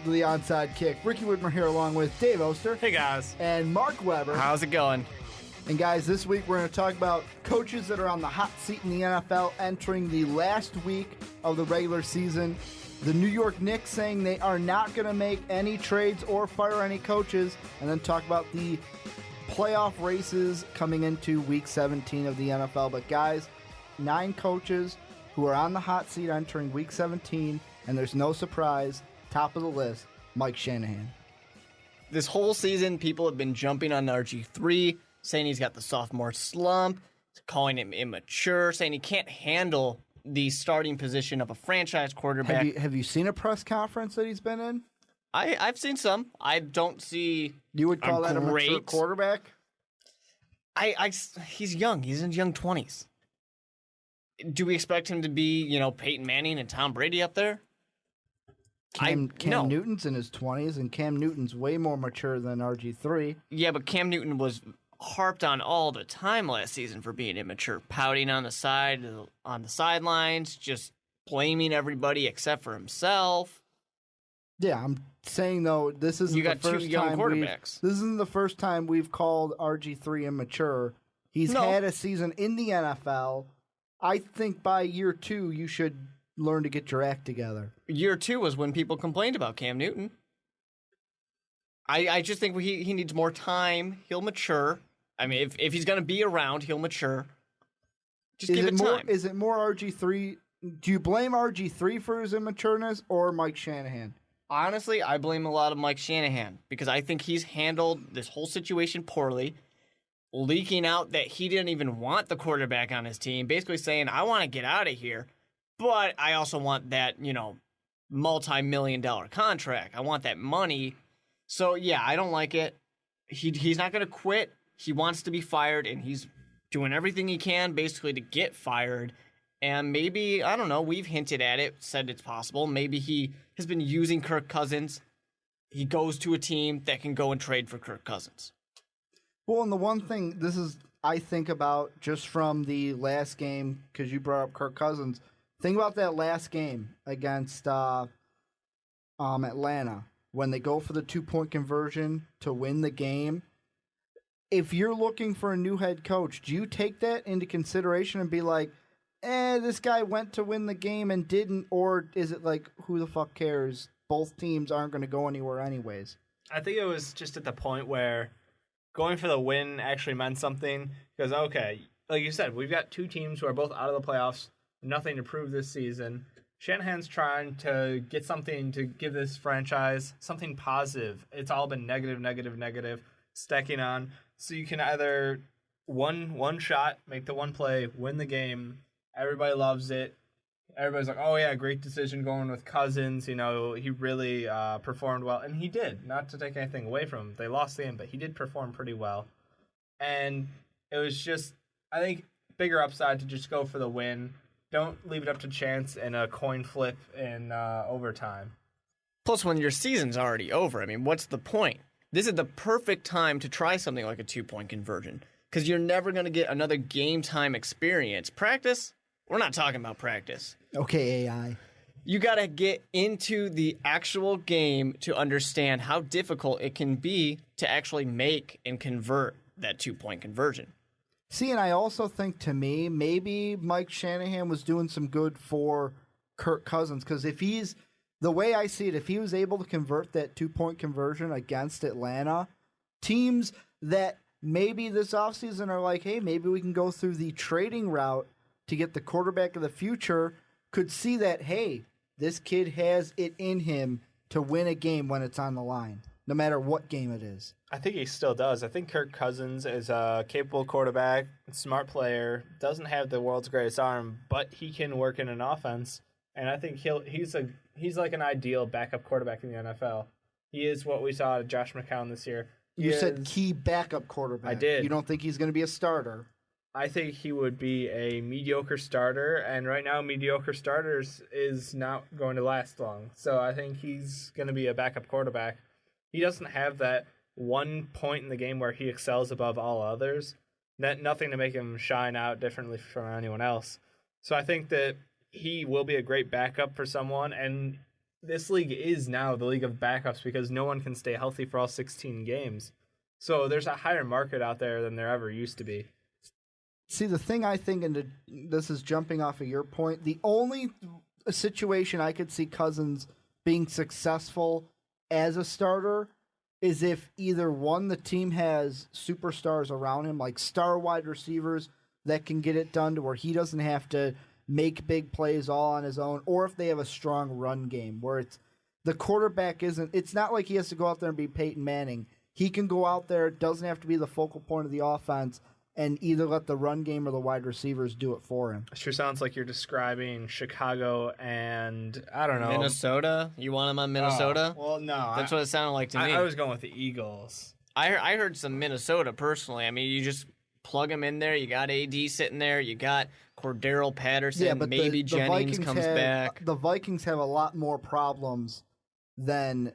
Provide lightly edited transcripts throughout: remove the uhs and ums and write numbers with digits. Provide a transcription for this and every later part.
to the Onside Kick. Ricky Widmer here along with Dave Oster. Hey, guys. And Mark Weber. How's it going? And guys, this week we're going to talk about coaches that are on the hot seat in the NFL entering the last week of the regular season. The New York Knicks saying they are not going to make any trades or fire any coaches. And then talk about the playoff races coming into week 17 of the NFL. But guys, 9 coaches who are on the hot seat entering week 17. And there's no surprise, top of the list, Mike Shanahan. This whole season, people have been jumping on RG3, saying he's got the sophomore slump, calling him immature, saying he can't handle the starting position of a franchise quarterback. Have you seen a press conference that he's been in? I've seen some. I don't see. You would call that a mature quarterback? He's young. He's in his young 20s. Do we expect him to be, Peyton Manning and Tom Brady up there? Cam Newton's in his 20s, and Cam Newton's way more mature than RG3. Yeah, but Cam Newton was harped on all the time last season for being immature, pouting on the sidelines, just blaming everybody except for himself. Yeah, I'm saying though, this isn't the first time quarterbacks. This isn't the first time we've called RG3 immature. He's had a season in the NFL. I think by year 2, you should learn to get your act together. Year 2 was when people complained about Cam Newton. I just think he needs more time. He'll mature. I mean, if he's going to be around, he'll mature. Just give it time. Is it more RG3? Do you blame RG3 for his immatureness or Mike Shanahan? Honestly, I blame a lot of Mike Shanahan because I think he's handled this whole situation poorly, leaking out that he didn't even want the quarterback on his team, basically saying, I want to get out of here, but I also want that, multi-million-dollar contract. I want that money. So, yeah, I don't like it. He's not going to quit. He wants to be fired, and he's doing everything he can basically to get fired. And maybe, I don't know, we've hinted at it, said it's possible. Maybe he has been using Kirk Cousins. He goes to a team that can go and trade for Kirk Cousins. Well, and the one thing I think about just from the last game, because you brought up Kirk Cousins, think about that last game against Atlanta when they go for the 2-point conversion to win the game. If you're looking for a new head coach, do you take that into consideration and be like, this guy went to win the game and didn't, or is it like, who the fuck cares? Both teams aren't going to go anywhere anyways. I think it was just at the point where going for the win actually meant something because, okay, like you said, we've got 2 teams who are both out of the playoffs, nothing to prove this season. Shanahan's trying to get something to give this franchise something positive. It's all been negative, stacking on. So you can either one shot, make the one play, win the game. Everybody loves it. Everybody's like, oh, yeah, great decision going with Cousins. He really performed well. And he did, not to take anything away from him. They lost the game, but he did perform pretty well. And it was just, I think, bigger upside to just go for the win. Don't leave it up to chance and a coin flip in overtime. Plus, when your season's already over, I mean, what's the point? This is the perfect time to try something like a 2-point conversion because you're never going to get another game time experience. Practice? We're not talking about practice. Okay, AI. You got to get into the actual game to understand how difficult it can be to actually make and convert that 2-point conversion. See, and I also think, to me, maybe Mike Shanahan was doing some good for Kirk Cousins because the way I see it, if he was able to convert that 2-point conversion against Atlanta, teams that maybe this offseason are like, hey, maybe we can go through the trading route to get the quarterback of the future, could see that, hey, this kid has it in him to win a game when it's on the line, no matter what game it is. I think he still does. I think Kirk Cousins is a capable quarterback, smart player, doesn't have the world's greatest arm, but he can work in an offense. And I think he's like an ideal backup quarterback in the NFL. He is what we saw out of Josh McCown this year. You said key backup quarterback. I did. You don't think he's going to be a starter? I think he would be a mediocre starter, and right now mediocre starters is not going to last long. So I think he's going to be a backup quarterback. He doesn't have that one point in the game where he excels above all others. Nothing to make him shine out differently from anyone else. So I think that he will be a great backup for someone, and this league is now the league of backups because no one can stay healthy for all 16 games. So there's a higher market out there than there ever used to be. See, the thing I think, and this is jumping off of your point, the only situation I could see Cousins being successful as a starter is if either one, the team has superstars around him, like star wide receivers that can get it done to where he doesn't have to make big plays all on his own, or if they have a strong run game where it's the quarterback it's not like he has to go out there and be Peyton Manning. He can go out there, doesn't have to be the focal point of the offense, and either let the run game or the wide receivers do it for him. It sure sounds like you're describing Chicago and, I don't know. Minnesota? You want him on Minnesota? Well, no. That's what it sounded like to me. I was going with the Eagles. I heard some Minnesota personally. I mean, you just plug him in there. You got AD sitting there. You got Cordero Patterson. but maybe the Jennings Vikings comes back. The Vikings have a lot more problems than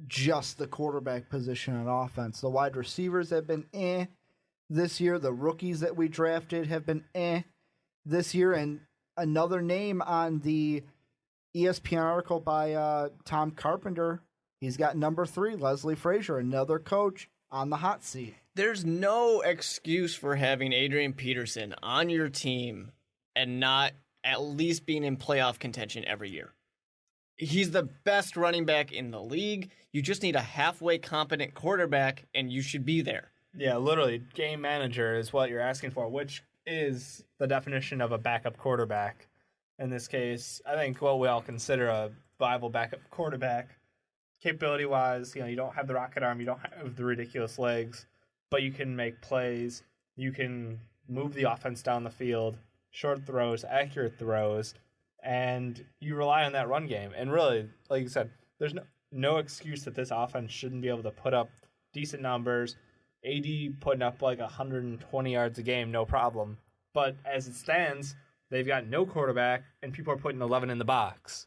just the quarterback position on offense. The wide receivers have been this year. The rookies that we drafted have been this year. And another name on the ESPN article by Tom Carpenter, he's got number 3, Leslie Frazier, another coach on the hot seat. There's no excuse for having Adrian Peterson on your team and not at least being in playoff contention every year. He's the best running back in the league. You just need a halfway competent quarterback, and you should be there. Yeah, literally, game manager is what you're asking for, which is the definition of a backup quarterback. In this case, I think what we all consider a viable backup quarterback. Capability-wise, you don't have the rocket arm, you don't have the ridiculous legs, but you can make plays, you can move the offense down the field, short throws, accurate throws, and you rely on that run game. And really, like you said, there's no excuse that this offense shouldn't be able to put up decent numbers. AD putting up like 120 yards a game, no problem. But as it stands, they've got no quarterback, and people are putting 11 in the box.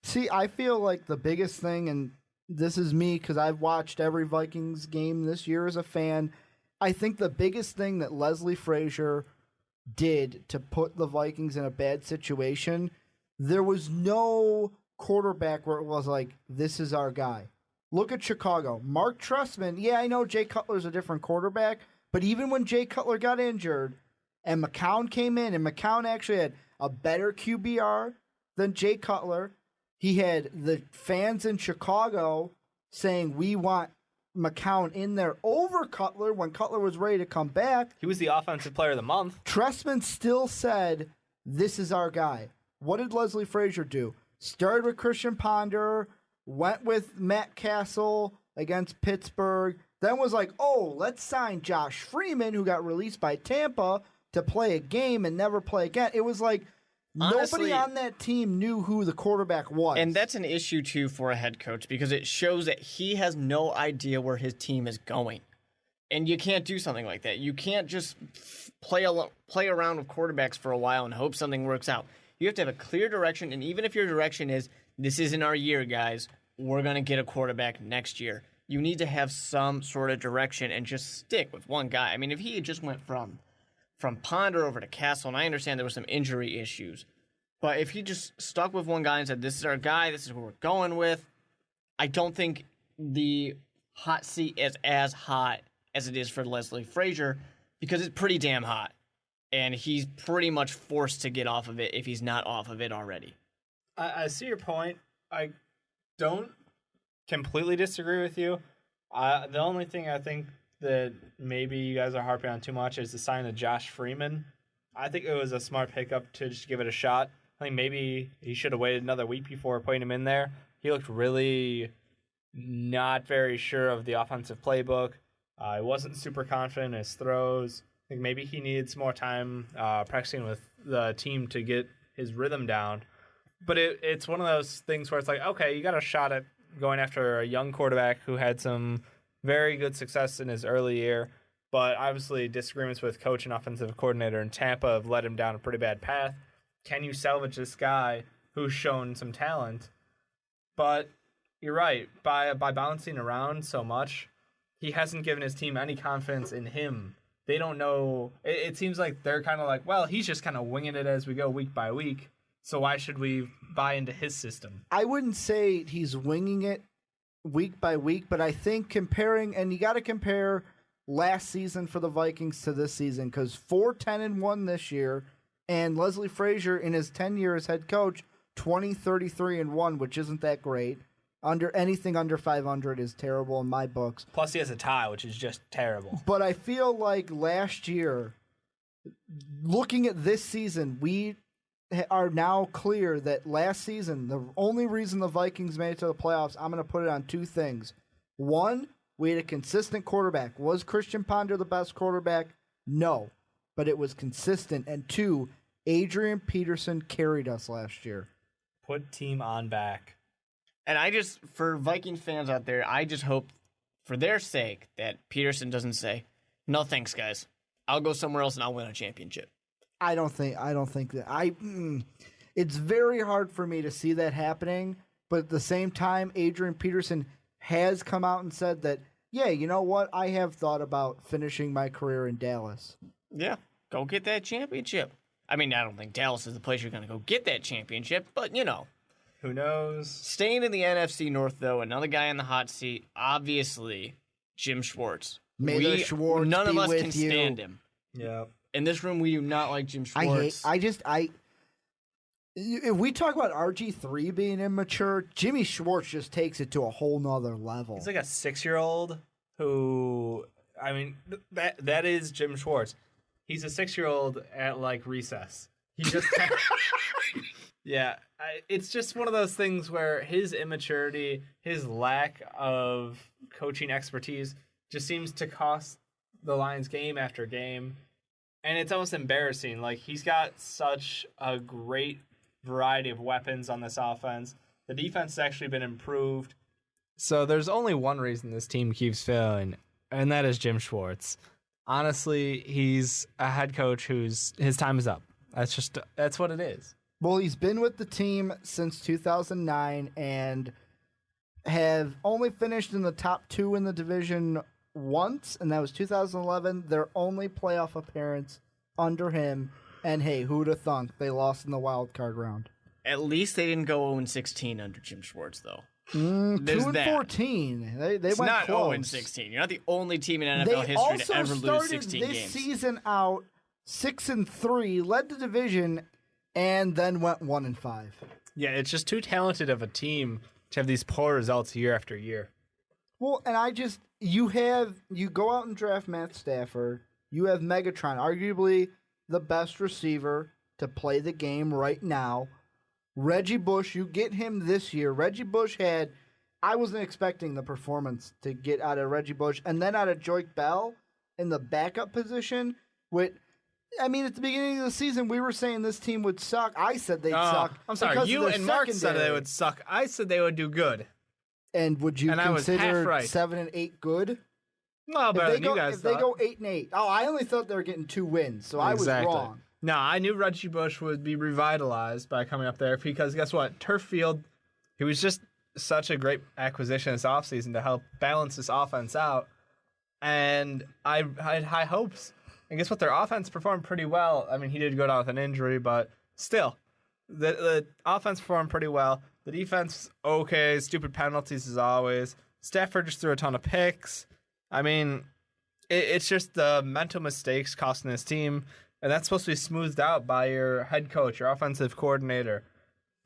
See, I feel like the biggest thing, and this is me because I've watched every Vikings game this year as a fan, I think the biggest thing that Leslie Frazier did to put the Vikings in a bad situation, there was no quarterback where it was like, this is our guy. Look at Chicago. Mark Trestman, yeah, I know Jay Cutler's a different quarterback, but even when Jay Cutler got injured and McCown came in, and McCown actually had a better QBR than Jay Cutler, he had the fans in Chicago saying, we want McCown in there over Cutler when Cutler was ready to come back. He was the offensive player of the month. Trestman still said, this is our guy. What did Leslie Frazier do? Started with Christian Ponder, went with Matt Castle against Pittsburgh, then was like, oh, let's sign Josh Freeman, who got released by Tampa, to play a game and never play again. It was like, honestly, nobody on that team knew who the quarterback was. And that's an issue, too, for a head coach, because it shows that he has no idea where his team is going. And you can't do something like that. You can't just play around with quarterbacks for a while and hope something works out. You have to have a clear direction, and even if your direction is, this isn't our year, guys, we're going to get a quarterback next year, you need to have some sort of direction and just stick with one guy. I mean, if he had just went from Ponder over to Castle, and I understand there were some injury issues, but if he just stuck with one guy and said, this is our guy, this is who we're going with, I don't think the hot seat is as hot as it is for Leslie Frazier, because it's pretty damn hot. And he's pretty much forced to get off of it if he's not off of it already. I see your point. I don't completely disagree with you. The only thing I think that maybe you guys are harping on too much is the sign of Josh Freeman. I think it was a smart pickup to just give it a shot. I think maybe he should have waited another week before putting him in there. He looked really not very sure of the offensive playbook. He wasn't super confident in his throws. I think maybe he needed some more time practicing with the team to get his rhythm down. But it's one of those things where it's like, okay, you got a shot at going after a young quarterback who had some very good success in his early year, but obviously disagreements with coach and offensive coordinator in Tampa have led him down a pretty bad path. Can you salvage this guy who's shown some talent? But you're right. By bouncing around so much, he hasn't given his team any confidence in him. They don't know. It seems like they're kind of like, well, he's just kind of winging it as we go week by week. So why should we buy into his system? I wouldn't say he's winging it week by week, but I think comparing, and you got to compare last season for the Vikings to this season, because 4-10-1 this year, and Leslie Frazier in his 10 years head coach, 20-33-1, which isn't that great. Anything under 500 is terrible in my books. Plus, he has a tie, which is just terrible. But I feel like last year, looking at this season, we are now clear that last season, the only reason the Vikings made it to the playoffs, I'm going to put it on two things. One, we had a consistent quarterback. Was Christian Ponder the best quarterback? No, but it was consistent. And two, Adrian Peterson carried us last year. Put team on back. And for Viking fans out there, I just hope for their sake that Peterson doesn't say, no thanks, guys. I'll go somewhere else and I'll win a championship. I don't think that. It's very hard for me to see that happening, but at the same time, Adrian Peterson has come out and said that, yeah, you know what? I have thought about finishing my career in Dallas. Yeah, go get that championship. I mean, I don't think Dallas is the place you're going to go get that championship, but, you know. Who knows? Staying in the NFC North, though, another guy in the hot seat, obviously, Jim Schwartz. May the Schwartz None be of us with can you. stand him. Yeah. In this room, we do not like Jim Schwartz. If we talk about RG3 being immature, Jimmy Schwartz just takes it to a whole nother level. He's like a 6-year-old who, I mean, that is Jim Schwartz. He's a 6-year-old at like recess. He just, yeah. It's just one of those things where his immaturity, his lack of coaching expertise, just seems to cost the Lions game after game, and it's almost embarrassing. Like, he's got such a great variety of weapons on this offense. The defense has actually been improved. So there's only one reason this team keeps failing, and that is Jim Schwartz. Honestly, he's a head coach his time is up. That's what it is. Well, he's been with the team since 2009 and have only finished in the top 2 in the division once, and that was 2011. Their only playoff appearance under him. And hey, who'd have thunk they lost in the wild card round? At least they didn't go 0-16 under Jim Schwartz, though. 2-14. They it's went not close. 0-16. You're not the only team in NFL history to ever lose 16 games. games. This season out 6-3, led the division, and then went 1-5. Yeah, it's just too talented of a team to have these poor results year after year. Well, and you go out and draft Matt Stafford. You have Megatron, arguably the best receiver to play the game right now. Reggie Bush, you get him this year. Reggie Bush I wasn't expecting the performance to get out of Reggie Bush. And then out of Joyke Bell in the backup position. At the beginning of the season, we were saying this team would suck. I said they'd suck. I'm sorry, you and Mark said they would suck. I said they would do good. And would you consider right. 7 and 8 good? No, better than you guys If they go 8-8. Oh, I only thought they were getting 2 wins, so exactly. I was wrong. No, I knew Reggie Bush would be revitalized by coming up there because guess what? Turf Field, he was just such a great acquisition this offseason to help balance this offense out. And I had high hopes. And guess what? Their offense performed pretty well. I mean, he did go down with an injury, but still, the offense performed pretty well. The defense, okay, stupid penalties as always. Stafford just threw a ton of picks. I mean, it's just the mental mistakes costing this team, and that's supposed to be smoothed out by your head coach, your offensive coordinator.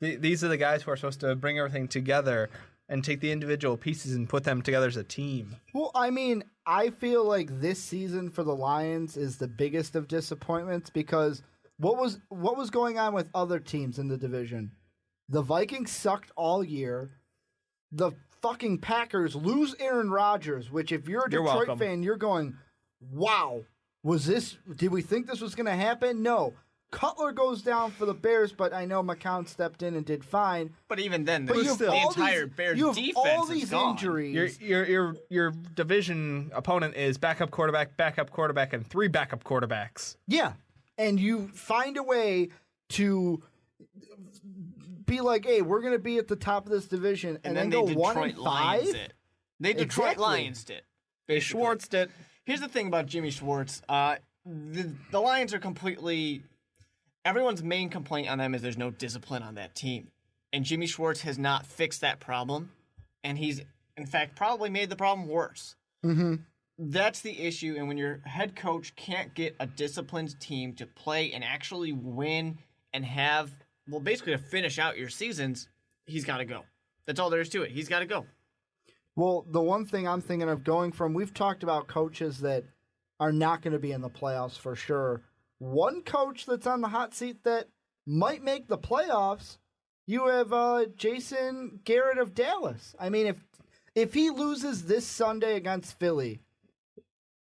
These are the guys who are supposed to bring everything together and take the individual pieces and put them together as a team. Well, I mean, I feel like this season for the Lions is the biggest of disappointments because what was going on with other teams in the division? The Vikings sucked all year. The fucking Packers lose Aaron Rodgers, which if you're a Detroit fan, you're going, wow, did we think this was going to happen? No. Cutler goes down for the Bears, but I know McCown stepped in and did fine. But even then, the entire Bears defense is gone. All these injuries. Your division opponent is backup quarterback, and 3 backup quarterbacks. Yeah, and you find a way to be like, hey, we're going to be at the top of this division, and then go 1-5. They Detroit Lions did. They Schwartzed it. Here's the thing about Jimmy Schwartz. The Lions are completely everyone's main complaint on them is there's no discipline on that team. And Jimmy Schwartz has not fixed that problem. And he's, in fact, probably made the problem worse. Mm-hmm. That's the issue. And when your head coach can't get a disciplined team to play and actually win and have, well, basically to finish out your seasons, he's got to go. That's all there is to it. He's got to go. Well, the one thing I'm thinking of going from, we've talked about coaches that are not going to be in the playoffs for sure. One coach that's on the hot seat that might make the playoffs, you have Jason Garrett of Dallas. I mean, if he loses this Sunday against Philly,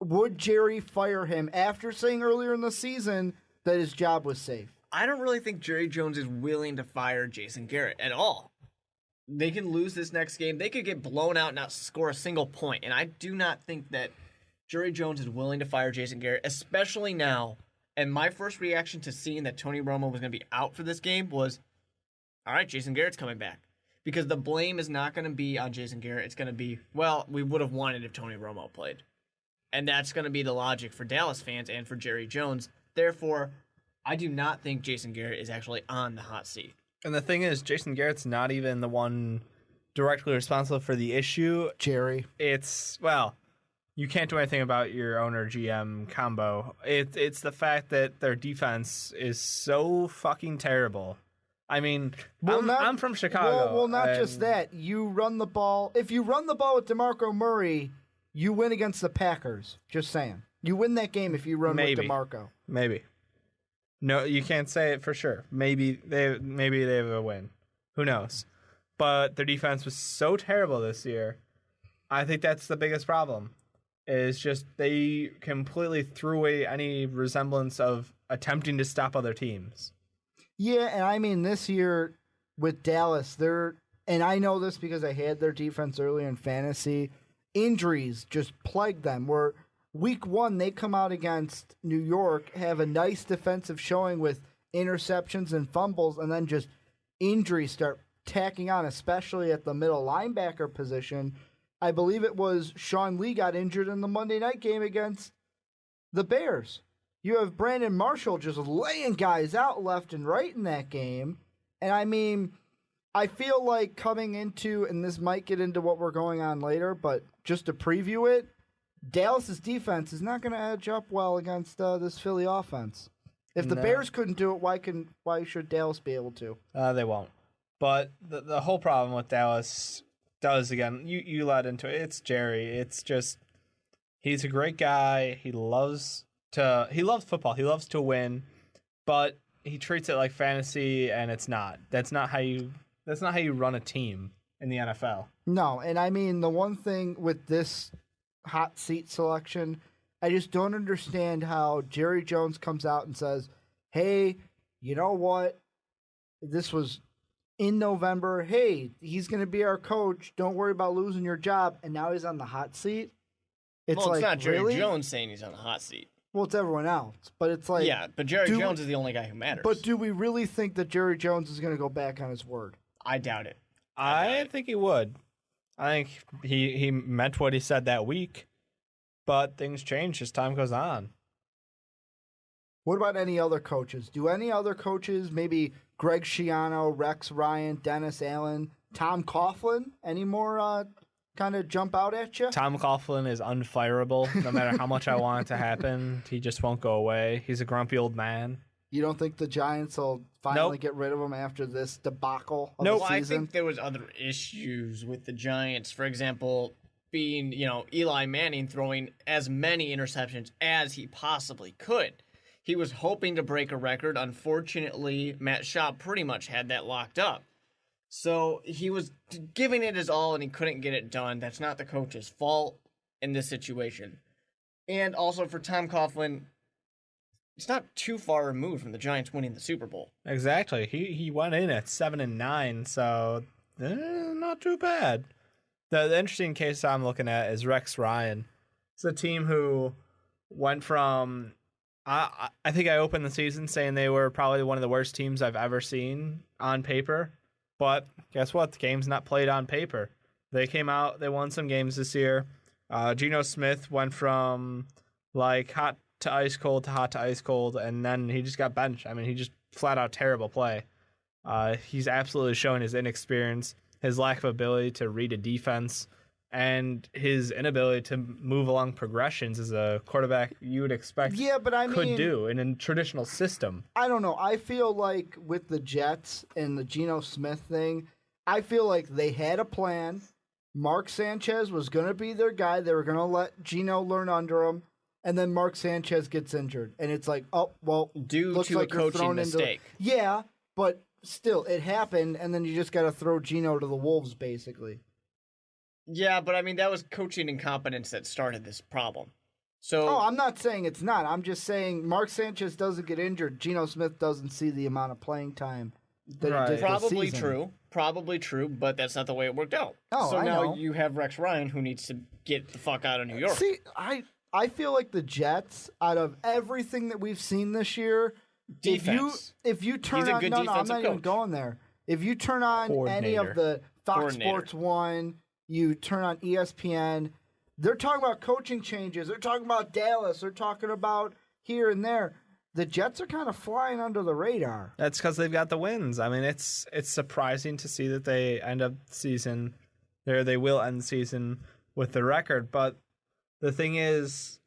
would Jerry fire him after saying earlier in the season that his job was safe? I don't really think Jerry Jones is willing to fire Jason Garrett at all. They can lose this next game. They could get blown out and not score a single point. And I do not think that Jerry Jones is willing to fire Jason Garrett, especially now. And my first reaction to seeing that Tony Romo was going to be out for this game was, all right, Jason Garrett's coming back. Because the blame is not going to be on Jason Garrett. It's going to be, well, we would have won it if Tony Romo played. And that's going to be the logic for Dallas fans and for Jerry Jones. Therefore, I do not think Jason Garrett is actually on the hot seat. And the thing is, Jason Garrett's not even the one directly responsible for the issue. Jerry. It's, well, you can't do anything about your owner-GM combo. It's the fact that their defense is so fucking terrible. I mean, I'm from Chicago. Well, not just that. You run the ball. If you run the ball with DeMarco Murray, you win against the Packers. Just saying. You win that game if you run with DeMarco. Maybe. No, you can't say it for sure. Maybe they have a win. Who knows? But their defense was so terrible this year. I think that's the biggest problem. Is just they completely threw away any resemblance of attempting to stop other teams. Yeah, and I mean this year with Dallas, and I know this because I had their defense earlier in fantasy, injuries just plagued them. Where week 1, they come out against New York, have a nice defensive showing with interceptions and fumbles, and then just injuries start tacking on, especially at the middle linebacker position. I believe it was Sean Lee got injured in the Monday night game against the Bears. You have Brandon Marshall just laying guys out left and right in that game. And I mean, I feel like coming into, and this might get into what we're going on later, but just to preview it, Dallas's defense is not going to edge up well against this Philly offense. If the Bears couldn't do it, why should Dallas be able to? They won't. But the whole problem with Dallas does, again, you led into it. It's Jerry. It's just, he's a great guy. He loves football. He loves to win, but he treats it like fantasy, and it's not. That's not how you run a team in the NFL. No, and I mean, the one thing with this hot seat selection, I just don't understand how Jerry Jones comes out and says, hey, you know what? This was in November. Hey, he's going to be our coach. Don't worry about losing your job. And now he's on the hot seat. It's not Jerry Jones saying he's on the hot seat. Well, it's everyone else. But it's like... Yeah, but Jerry Jones is the only guy who matters. But do we really think that Jerry Jones is going to go back on his word? I doubt it. I think he would. I think he meant what he said that week. But things change as time goes on. What about any other coaches? Do any other coaches, maybe Greg Schiano, Rex Ryan, Dennis Allen, Tom Coughlin, any more kind of jump out at you? Tom Coughlin is unfireable. No matter how much I want it to happen, he just won't go away. He's a grumpy old man. You don't think the Giants will finally get rid of him after this debacle of the season? I think there was other issues with the Giants. For example, being, Eli Manning throwing as many interceptions as he possibly could. He was hoping to break a record. Unfortunately, Matt Schaub pretty much had that locked up. So he was giving it his all, and he couldn't get it done. That's not the coach's fault in this situation. And also for Tom Coughlin, it's not too far removed from the Giants winning the Super Bowl. Exactly. He went in at 7-9, so not too bad. The interesting case I'm looking at is Rex Ryan. It's a team who went from... I think I opened the season saying they were probably one of the worst teams I've ever seen on paper. But guess what? The game's not played on paper. They came out, they won some games this year. Geno Smith went from like hot to ice cold to hot to ice cold, and then he just got benched. I mean, he just flat-out terrible play. He's absolutely showing his inexperience, his lack of ability to read a defense, and his inability to move along progressions as a quarterback you would expect could do in a traditional system. I don't know. I feel like with the Jets and the Geno Smith thing, I feel like they had a plan. Mark Sanchez was going to be their guy. They were going to let Geno learn under him. And then Mark Sanchez gets injured. And it's like, oh, well, due to like a coaching mistake. Yeah, but still, it happened. And then you just got to throw Geno to the Wolves, basically. Yeah, but I mean, that was coaching incompetence that started this problem. So, I'm not saying it's not. I'm just saying Mark Sanchez doesn't get injured. Geno Smith doesn't see the amount of playing time that he did Probably this season. true. Probably true, but that's not the way it worked out. Oh, so I now know. you have Rex Ryan who needs to get the fuck out of New York. See, I feel like the Jets, out of everything that we've seen this year, Defense. if you turn He's a on, good no, I'm defensive not even coach. going there. If you turn on any of the Fox Sports 1, you turn on ESPN, they're talking about coaching changes. They're talking about Dallas. They're talking about here and there. The Jets are kind of flying under the radar. That's because they've got the wins. I mean, it's surprising to see that they end up the season, or they will end the season with the record. But the thing is,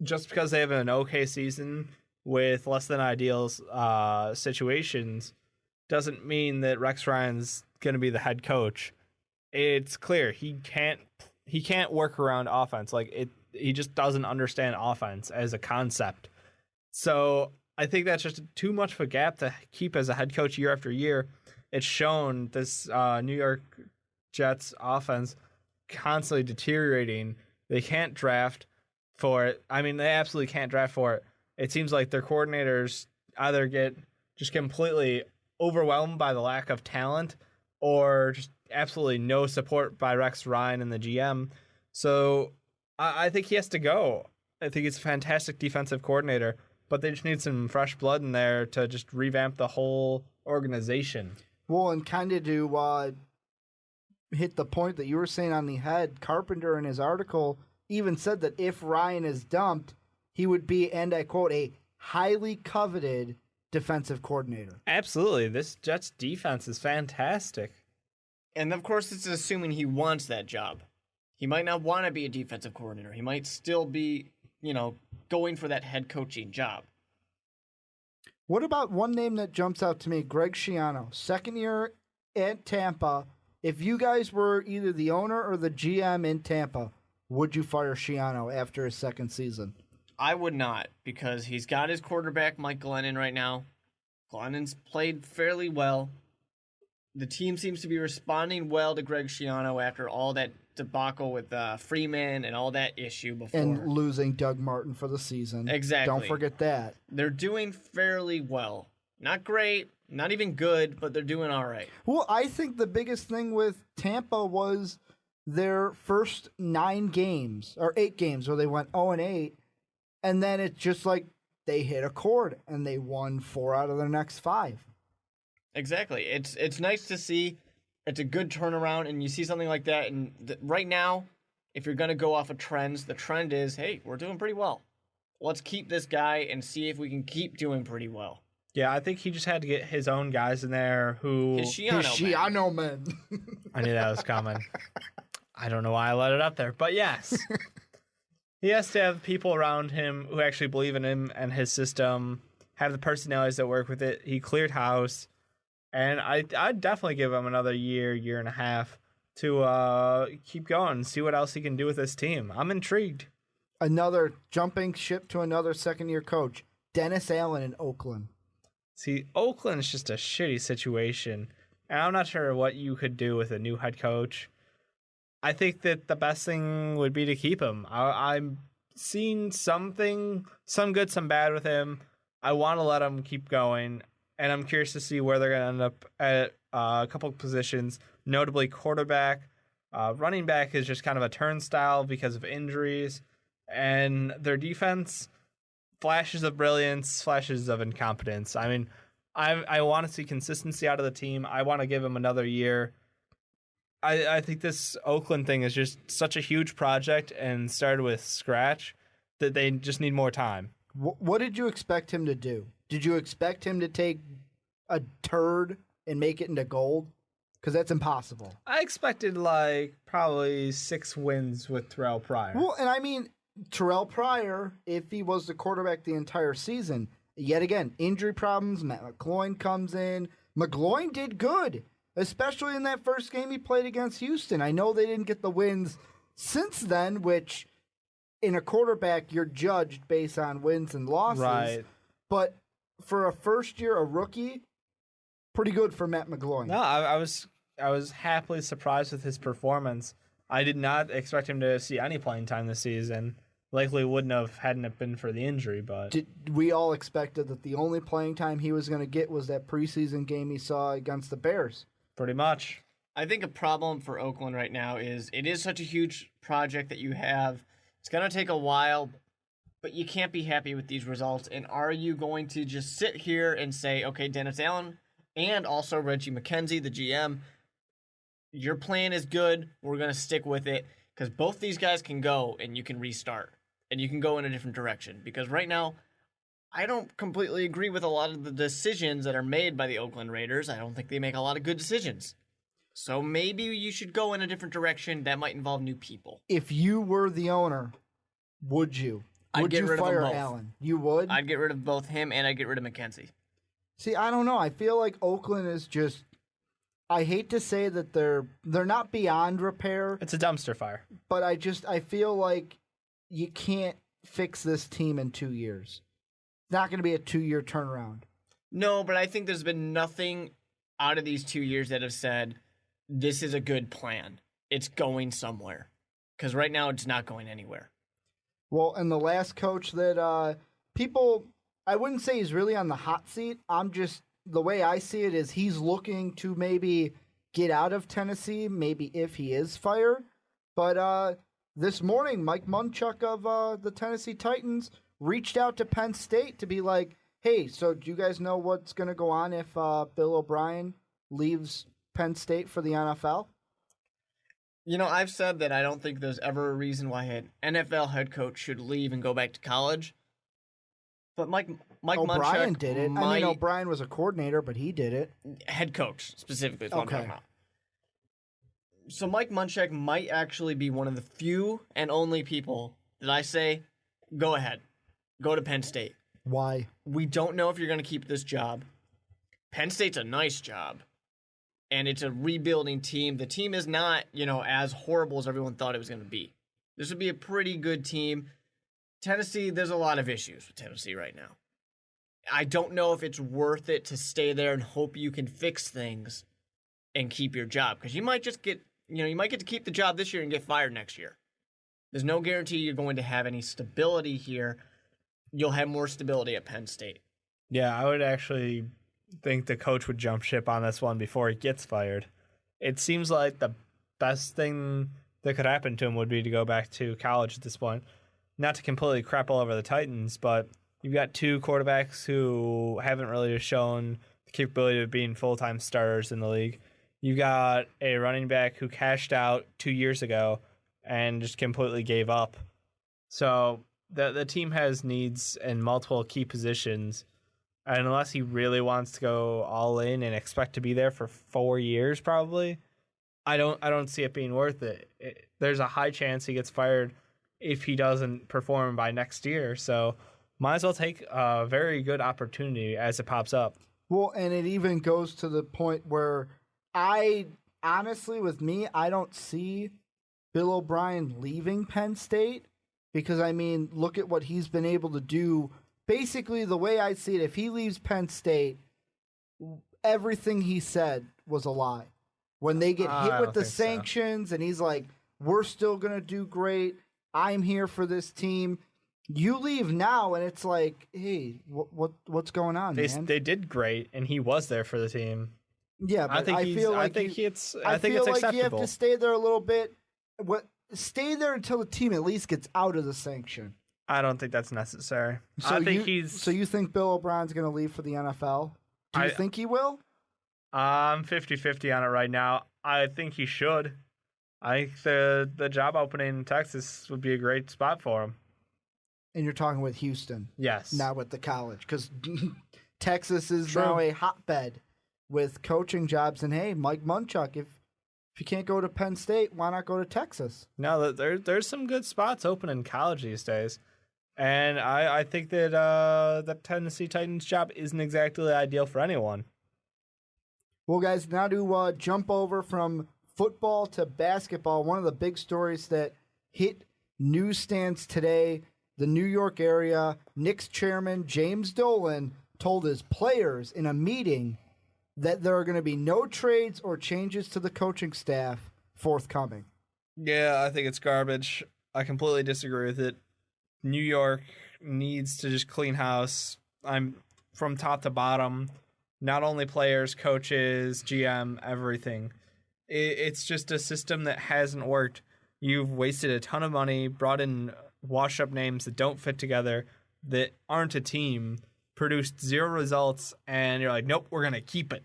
just because they have an okay season with less than ideal situations doesn't mean that Rex Ryan's going to be the head coach. It's clear he can't work around offense. He just doesn't understand offense as a concept. So I think that's just too much of a gap to keep as a head coach year after year. It's shown this New York Jets offense constantly deteriorating. They can't draft for it. I mean, they absolutely can't draft for it. It seems like their coordinators either get just completely overwhelmed by the lack of talent or just absolutely no support by Rex Ryan and the GM. So I think he has to go. I think he's a fantastic defensive coordinator, but they just need some fresh blood in there to just revamp the whole organization. Well, and kind of to hit the point that you were saying on the head, Carpenter in his article even said that if Ryan is dumped, he would be, and I quote, a highly coveted defensive coordinator. Absolutely. This Jets defense is fantastic. And of course, it's assuming he wants that job. He might not want to be a defensive coordinator. He might still be, going for that head coaching job. What about one name that jumps out to me? Greg Schiano, second year at Tampa. If you guys were either the owner or the GM in Tampa, would you fire Schiano after his second season? I would not, because he's got his quarterback, Mike Glennon, right now. Glennon's played fairly well. The team seems to be responding well to Greg Schiano after all that debacle with Freeman and all that issue before. And losing Doug Martin for the season. Exactly. Don't forget that. They're doing fairly well. Not great, not even good, but they're doing all right. Well, I think the biggest thing with Tampa was their first 9 games, or 8 games, where they went 0-8, and then it's just like they hit a chord, and they won 4 out of their next 5. Exactly. It's nice to see. It's a good turnaround, and you see something like that. And right now, if you're going to go off of trends, the trend is, hey, we're doing pretty well. Let's keep this guy and see if we can keep doing pretty well. Yeah, I think he just had to get his own guys in there who... His Schiano men. I knew that was coming. I don't know why I let it up there, but yes. He has to have people around him who actually believe in him and his system, have the personalities that work with it. He cleared house. And I'd definitely give him another year and a half to keep going and see what else he can do with this team. I'm intrigued. Another jumping ship to another second-year coach, Dennis Allen in Oakland. See, Oakland's just a shitty situation. And I'm not sure what you could do with a new head coach. I think that the best thing would be to keep him. I'm seeing some good, some bad with him. I want to let him keep going. And I'm curious to see where they're going to end up at a couple of positions, notably quarterback. Running back is just kind of a turnstile because of injuries. And their defense, flashes of brilliance, flashes of incompetence. I mean, I want to see consistency out of the team. I want to give them another year. I think this Oakland thing is just such a huge project and started with scratch that they just need more time. What did you expect him to do? Did you expect him to take a turd and make it into gold? Because that's impossible. I expected probably 6 wins with Terrell Pryor. Well, and I mean, Terrell Pryor, if he was the quarterback the entire season, yet again, injury problems, Matt McGloin comes in. McGloin did good, especially in that first game he played against Houston. I know they didn't get the wins since then, which in a quarterback, you're judged based on wins and losses. Right. But for a first year, a rookie, pretty good for Matt McGloin. No, I was happily surprised with his performance. I did not expect him to see any playing time this season. Likely wouldn't have hadn't it been for the injury, but We all expected that the only playing time he was going to get was that preseason game he saw against the Bears. pretty much. I think a problem for Oakland right now is it is such a huge project that you have. It's going to take a while, but you can't be happy with these results. And are you going to just sit here and say, okay, Dennis Allen and also Reggie McKenzie, the GM, your plan is good. We're going to stick with it because both these guys can go and you can restart and you can go in a different direction. Because right now, I don't completely agree with a lot of the decisions that are made by the Oakland Raiders. I don't think they make a lot of good decisions. So maybe you should go in a different direction. That might involve new people. If you were the owner, would you? I'd Would get you rid of them fire both. Allen? You would? I'd get rid of both him and I'd get rid of McKenzie. See, I don't know. I feel like Oakland is just. I hate to say that they're not beyond repair, It's a dumpster fire. but I feel like you can't fix this team in 2 years. It's not going to be a 2-year turnaround. No, but I think there's been nothing out of these 2 years that have said, this is a good plan. It's going somewhere. Because right now it's not going anywhere. Well, and the last coach that people, I wouldn't say he's really on the hot seat. The way I see it is he's looking to maybe get out of Tennessee, maybe if he is fired. But this morning, Mike Munchak of the Tennessee Titans reached out to Penn State to be like, hey, so do you guys know what's going to go on if Bill O'Brien leaves Penn State for the NFL? You know, I've said that I don't think there's ever a reason why an NFL head coach should leave and go back to college. But Mike O'Brien Munchak did it. I mean, O'Brien was a coordinator, but he did it. Head coach, specifically, is what I'm Okay. talking about. So Mike Munchak might actually be one of the few and only people that I say, go ahead. Go to Penn State. Why? We don't know if you're going to keep this job. Penn State's a nice job. And it's a rebuilding team. The team is not, as horrible as everyone thought it was going to be. This would be a pretty good team. Tennessee, there's a lot of issues with Tennessee right now. I don't know if it's worth it to stay there and hope you can fix things and keep your job. Because you might just get, you might get to keep the job this year and get fired next year. There's no guarantee you're going to have any stability here. You'll have more stability at Penn State. Yeah, I would actually think the coach would jump ship on this one before he gets fired. It seems like the best thing that could happen to him would be to go back to college at this point. Not to completely crap all over the Titans, but you've got 2 quarterbacks who haven't really shown the capability of being full-time starters in the league. You got a running back who cashed out 2 years ago and just completely gave up. So the team has needs in multiple key positions, and unless he really wants to go all in and expect to be there for 4 years, probably, I don't see it being worth it. There's a high chance he gets fired if he doesn't perform by next year. So might as well take a very good opportunity as it pops up. Well, and it even goes to the point where honestly, with me, I don't see Bill O'Brien leaving Penn State because, I mean, look at what he's been able to do. Basically, the way I see it, if he leaves Penn State, everything he said was a lie. When they get hit with the sanctions and he's like, we're still going to do great, I'm here for this team. You leave now, and it's like, hey, what's going on, man? They did great, and he was there for the team. Yeah, but I feel like it's like acceptable. you have to stay there a little bit. Stay there until the team at least gets out of the sanction. I don't think that's necessary. So I think So you think Bill O'Brien's going to leave for the NFL? Do you think he will? I'm 50-50 on it right now. I think he should. I think the job opening in Texas would be a great spot for him. And you're talking with Houston, Yes. not with the college, because Texas is True. now a hotbed with coaching jobs. And hey, Mike Munchak, if you can't go to Penn State, why not go to Texas? No, there's some good spots open in college these days. And I think that the Tennessee Titans job isn't exactly ideal for anyone. Well, guys, now to jump over from football to basketball, one of the big stories that hit newsstands today, the New York area, Knicks chairman James Dolan told his players in a meeting that there are going to be no trades or changes to the coaching staff forthcoming. Yeah, I think it's garbage. I completely disagree with it. New York needs to just clean house. I'm from top to bottom, not only players, coaches, GM, everything. It's just a system that hasn't worked. You've wasted a ton of money, brought in wash-up names that don't fit together, that aren't a team, produced zero results, and you're like, nope, we're going to keep it.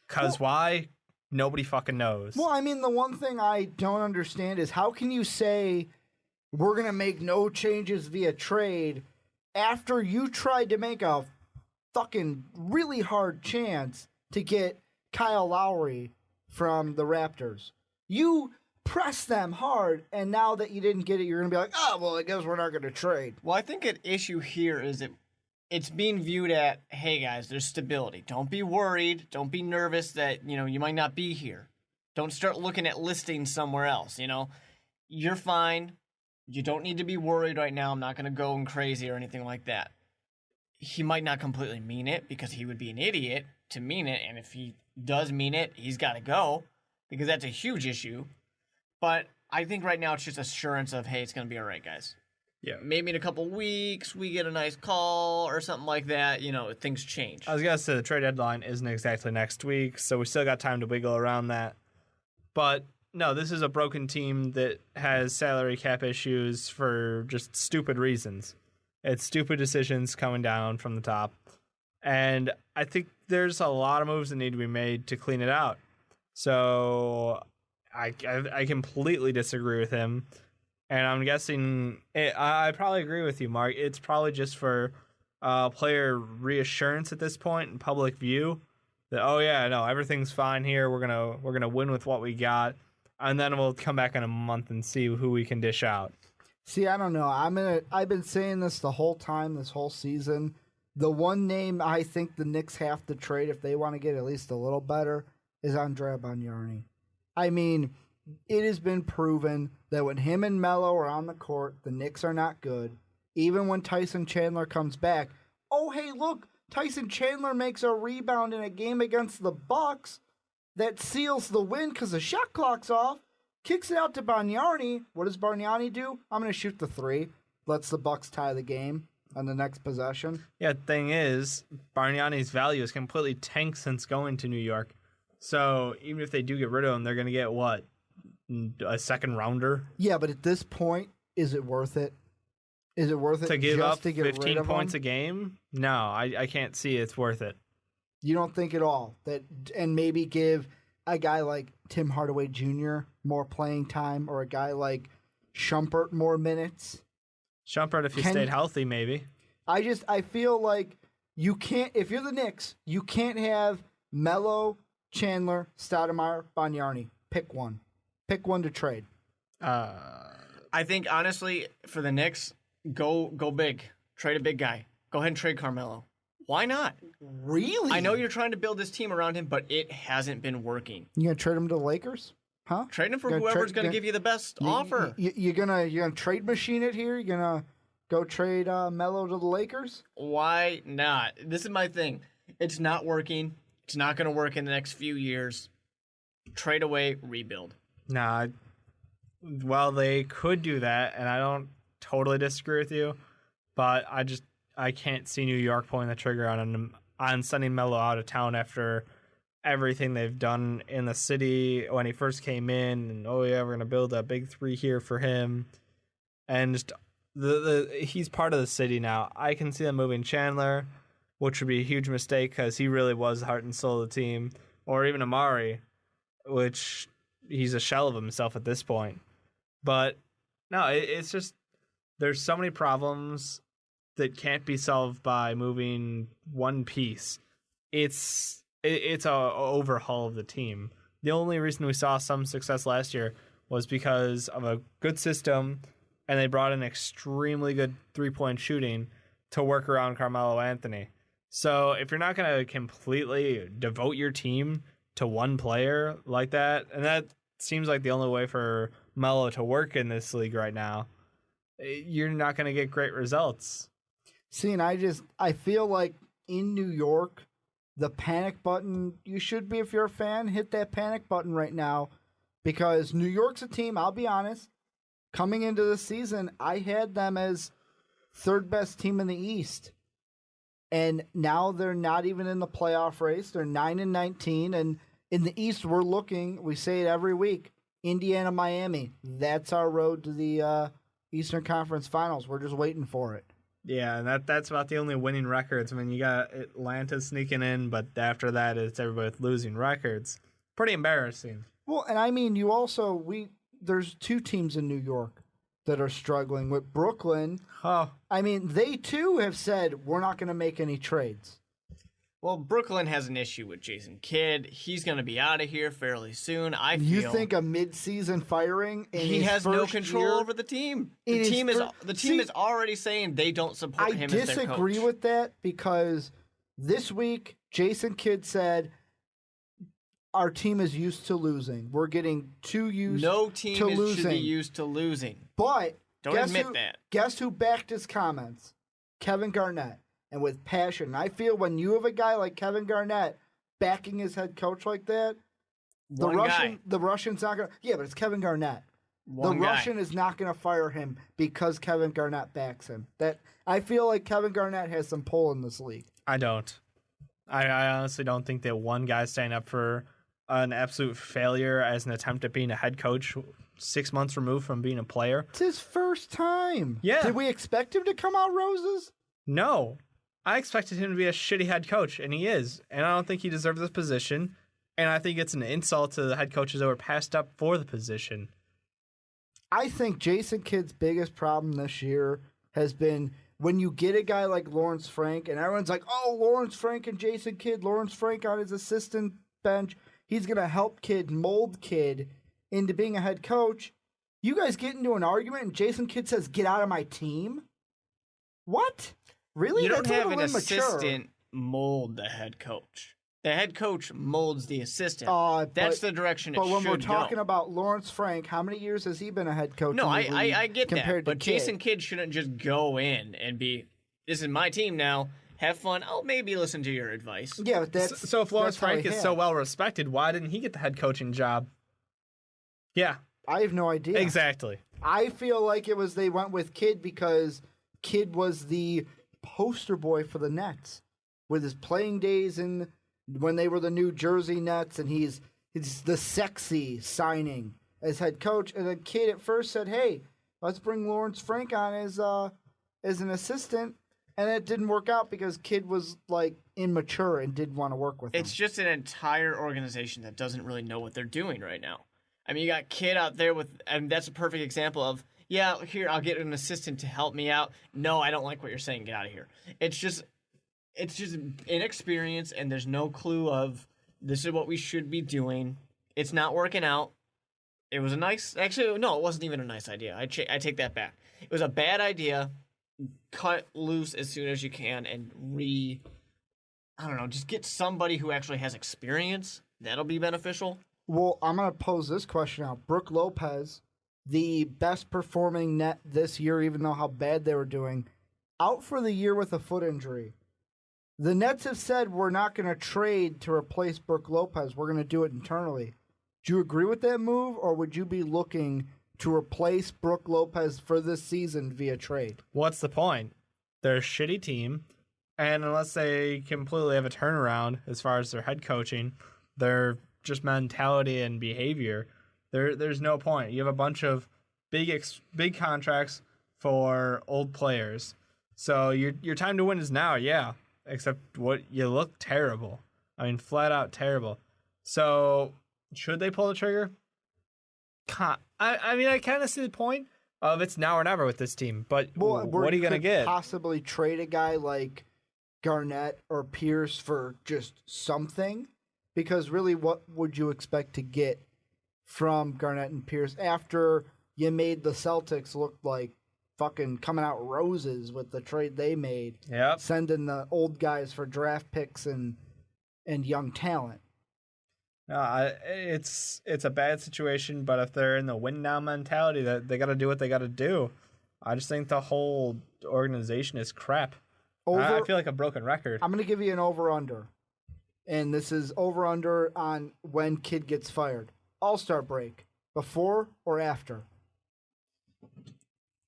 Because why? Nobody fucking knows. Well, I mean, the one thing I don't understand is how can you say we're going to make no changes via trade after you tried to make a fucking really hard chance to get Kyle Lowry from the Raptors? You pressed them hard, and now that you didn't get it, you're going to be like, oh, well, I guess we're not going to trade. Well, I think an issue here is that it's being viewed at, hey, guys, there's stability. Don't be worried. Don't be nervous that, you might not be here. Don't start looking at listings somewhere else, You're fine. You don't need to be worried right now. I'm not going to go crazy or anything like that. He might not completely mean it because he would be an idiot to mean it. And if he does mean it, he's got to go because that's a huge issue. But I think right now it's just assurance of, hey, it's going to be all right, guys. Yeah. Maybe in a couple weeks we get a nice call or something like that. Things change. I was going to say the trade deadline isn't exactly next week, so we still got time to wiggle around that. But no, this is a broken team that has salary cap issues for just stupid reasons. It's stupid decisions coming down from the top. And I think there's a lot of moves that need to be made to clean it out. So I completely disagree with him. And I'm guessing, I probably agree with you, Mark. It's probably just for player reassurance at this point in public view that, oh yeah, no, everything's fine here. We're gonna win with what we got. And then we'll come back in a month and see who we can dish out. See, I don't know. I've been saying this the whole time, this whole season. The one name I think the Knicks have to trade if they want to get at least a little better is Andrea Bargnani. I mean, it has been proven that when him and Melo are on the court, the Knicks are not good. Even when Tyson Chandler comes back, oh hey, look, Tyson Chandler makes a rebound in a game against the Bucks that seals the win because the shot clock's off, kicks it out to Bargnani. What does Bargnani do? I'm going to shoot the three. Lets the Bucks tie the game on the next possession. Yeah, the thing is, Bargnani's value is completely tanked since going to New York. So even if they do get rid of him, they're going to get what? A second rounder? Yeah, but at this point, is it worth it? Is it worth it to give just up to get 15 rid of points him? a game? No, I can't see it's worth it. You don't think at all that, and maybe give a guy like Tim Hardaway Jr. more playing time, or a guy like Shumpert more minutes? Shumpert, if he stayed healthy, maybe. I feel like you can't, if you're the Knicks, you can't have Melo, Chandler, Stoudemire, Bargnani. Pick one. Pick one to trade. I think, honestly, for the Knicks, go big. Trade a big guy. Go ahead and trade Carmelo. Why not? Really? I know you're trying to build this team around him, but it hasn't been working. You gonna trade him to the Lakers? Huh? Trade him for whoever's going to give you the best offer. You're gonna trade machine it here? You're gonna go trade Melo to the Lakers? Why not? This is my thing. It's not working. It's not going to work in the next few years. Trade away, rebuild. Nah. Well, they could do that, and I don't totally disagree with you, but I can't see New York pulling the trigger on sending Melo out of town after everything they've done in the city when he first came in, and oh yeah, we're gonna build a big three here for him, and just he's part of the city now. I can see them moving Chandler, which would be a huge mistake because he really was the heart and soul of the team, or even Amari, which he's a shell of himself at this point. But no, it's just there's so many problems that can't be solved by moving one piece. It's a overhaul of the team. The only reason we saw some success last year was because of a good system, and they brought in extremely good 3-point shooting to work around Carmelo Anthony. So if you're not going to completely devote your team to one player like that, and that seems like the only way for Melo to work in this league right now, you're not going to get great results. See, and I feel like in New York, the panic button, you should be, if you're a fan, hit that panic button right now, because New York's a team, I'll be honest, coming into the season, I had them as third best team in the East. And now they're not even in the playoff race. They're 9-19, and in the East, we say it every week, Indiana, Miami. That's our road to the Eastern Conference Finals. We're just waiting for it. Yeah, and that's about the only winning records. I mean, you got Atlanta sneaking in, but after that, it's everybody with losing records. Pretty embarrassing. Well, and I mean, there's two teams in New York that are struggling with Brooklyn. Oh, I mean, they too have said we're not going to make any trades. Well, Brooklyn has an issue with Jason Kidd. He's going to be out of here fairly soon. You think a mid-season firing? He has no control over the team. The team is already saying they don't support him as their coach. I disagree with that, because this week Jason Kidd said our team is used to losing. We're getting too used to losing. No team should be used to losing. But don't admit that. Guess who backed his comments? Kevin Garnett. And with passion. I feel when you have a guy like Kevin Garnett backing his head coach like that, the Russian's not going to... Yeah, but it's Kevin Garnett. Russian is not going to fire him because Kevin Garnett backs him. I feel like Kevin Garnett has some pull in this league. I don't. I honestly don't think that one guy's standing up for an absolute failure as an attempt at being a head coach 6 months removed from being a player. It's his first time. Yeah. Did we expect him to come out roses? No. I expected him to be a shitty head coach, and he is. And I don't think he deserves this position. And I think it's an insult to the head coaches that were passed up for the position. I think Jason Kidd's biggest problem this year has been when you get a guy like Lawrence Frank, and everyone's like, oh, Lawrence Frank and Jason Kidd, Lawrence Frank on his assistant bench, he's going to help mold Kidd into being a head coach. You guys get into an argument, and Jason Kidd says, get out of my team? What? Really? You don't have an assistant mold the head coach. The head coach molds the assistant. That's the direction it should go. But when we're talking about Lawrence Frank, how many years has he been a head coach? No, I get that. But Jason Kidd shouldn't just go in and be, this is my team now. Have fun. I'll maybe listen to your advice. Yeah, but that's... So if Lawrence Frank is so well respected, why didn't he get the head coaching job? Yeah. I have no idea. Exactly. I feel like it was they went with Kidd because Kidd was the poster boy for the Nets with his playing days in when they were the New Jersey Nets, and he's the sexy signing as head coach. And the Kidd at first said, hey, let's bring Lawrence Frank on as an assistant, and it didn't work out because Kidd was like immature and didn't want to work with him. It's just an entire organization that doesn't really know what they're doing right now. I mean, you got Kidd out there and that's a perfect example of, yeah, here, I'll get an assistant to help me out. No, I don't like what you're saying. Get out of here. It's just inexperience, and there's no clue of this is what we should be doing. It's not working out. It was actually, no, it wasn't even a nice idea. I take that back. It was a bad idea. Cut loose as soon as you can and I don't know, just get somebody who actually has experience. That'll be beneficial. Well, I'm going to pose this question out. Brook Lopez, the best performing net this year, even though how bad they were doing, out for the year with a foot injury. The Nets have said we're not going to trade to replace Brook Lopez. We're going to do it internally. Do you agree with that move, or would you be looking to replace Brook Lopez for this season via trade? What's the point? They're a shitty team, and unless they completely have a turnaround as far as their head coaching, their just mentality and behavior, there's no point. You have a bunch of big contracts for old players. So your time to win is now, yeah. Except what you look terrible. I mean, flat out terrible. So should they pull the trigger? I mean, I kind of see the point, of it's now or never with this team. But Well, what are you going to get? Possibly trade a guy like Garnett or Pierce for just something, because really, what would you expect to get from Garnett and Pierce after you made the Celtics look like fucking coming out roses with the trade they made, Yep. sending the old guys for draft picks and young talent? No, it's a bad situation, but if they're in the win now mentality, that they got to do what they got to do. I just think the whole organization is crap. I feel like a broken record. I'm going to give you an over-under. And this is over-under on when Kid gets fired. All-Star break. Before or after?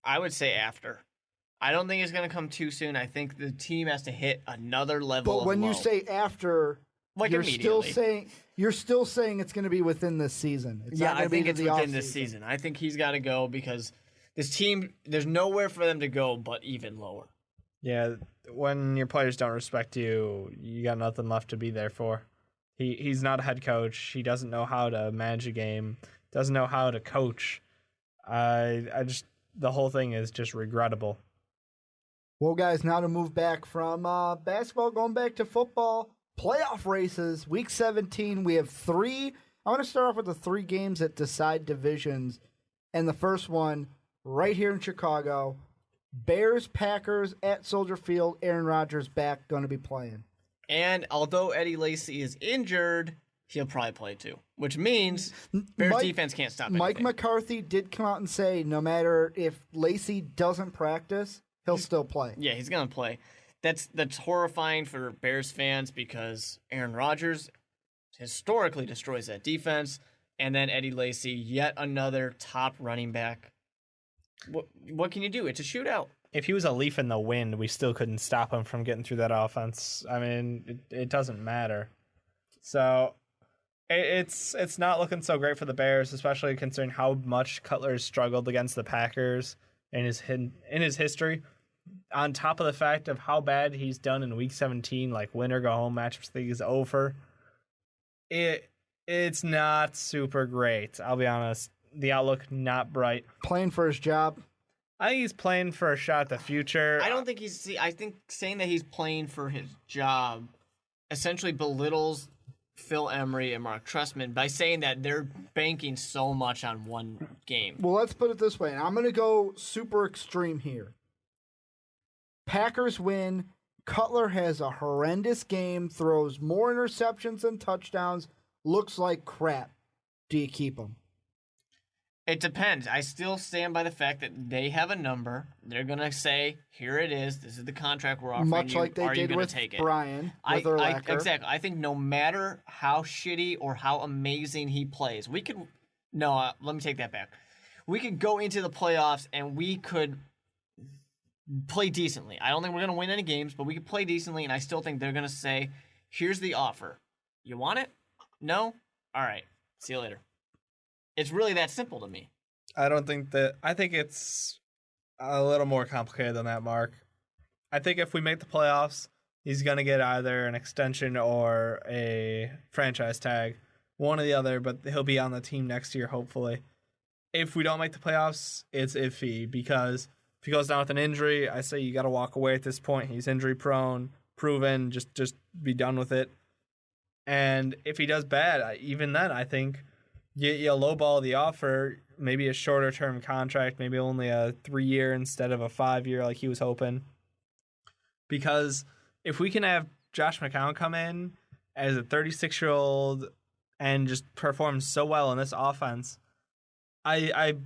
I would say after. I don't think it's going to come too soon. I think the team has to hit another level But of when low. you say after, Like you're immediately. still saying it's going to be within this season. It's not I gonna be think to it's the within this offseason. season. I think he's got to go because this team, there's nowhere for them to go but even lower. Yeah, when your players don't respect you, you got nothing left to be there for. He's not a head coach. He doesn't know how to manage a game. Doesn't know how to coach. The whole thing is just regrettable. Well, guys, now to move back from basketball, going back to football, playoff races, Week 17. We have three. I want to start off with the three games that decide divisions. And the first one, right here in Chicago, Bears, Packers at Soldier Field. Aaron Rodgers back, going to be playing. And although Eddie Lacy is injured, he'll probably play too, which means Bears defense can't stop anything. Mike McCarthy did come out and say no matter if Lacy doesn't practice, he'll still play. Yeah, he's going to play. That's horrifying for Bears fans because Aaron Rodgers historically destroys that defense, and then Eddie Lacy, yet another top running back. What can you do? It's a shootout. If he was a leaf in the wind, we still couldn't stop him from getting through that offense. I mean, it doesn't matter. So it's not looking so great for the Bears, especially considering how much Cutler has struggled against the Packers in his history. On top of the fact of how bad he's done in Week 17, like win or go home matchups, think is over. It's not super great. I'll be honest. The outlook not bright. Playing for his job. I think he's playing for a shot at the future. I don't think I think saying that he's playing for his job essentially belittles Phil Emery and Mark Trestman by saying that they're banking so much on one game. Well, let's put it this way. And I'm going to go super extreme here. Packers win. Cutler has a horrendous game, throws more interceptions than touchdowns, looks like crap. Do you keep him? It depends. I still stand by the fact that they have a number. They're going to say, here it is. This is the contract we're offering Much you. like they Are you did gonna with take it? Brian, with Urlacher. Exactly. I think no matter how shitty or how amazing he plays, we could... No, let me take that back. We could go into the playoffs and we could play decently. I don't think we're going to win any games, but we could play decently, and I still think they're going to say, here's the offer. You want it? No? All right. See you later. It's really that simple to me. I think it's a little more complicated than that, Mark. I think if we make the playoffs, he's going to get either an extension or a franchise tag. One or the other, but he'll be on the team next year, hopefully. If we don't make the playoffs, it's iffy because if he goes down with an injury, I say you got to walk away at this point. He's injury prone, proven, just be done with it. And if he does bad, even then, I think you lowball the offer, maybe a shorter term contract, maybe only a 3-year instead of a 5-year like he was hoping. Because if we can have Josh McCown come in as a 36-year-old and just perform so well in this offense, I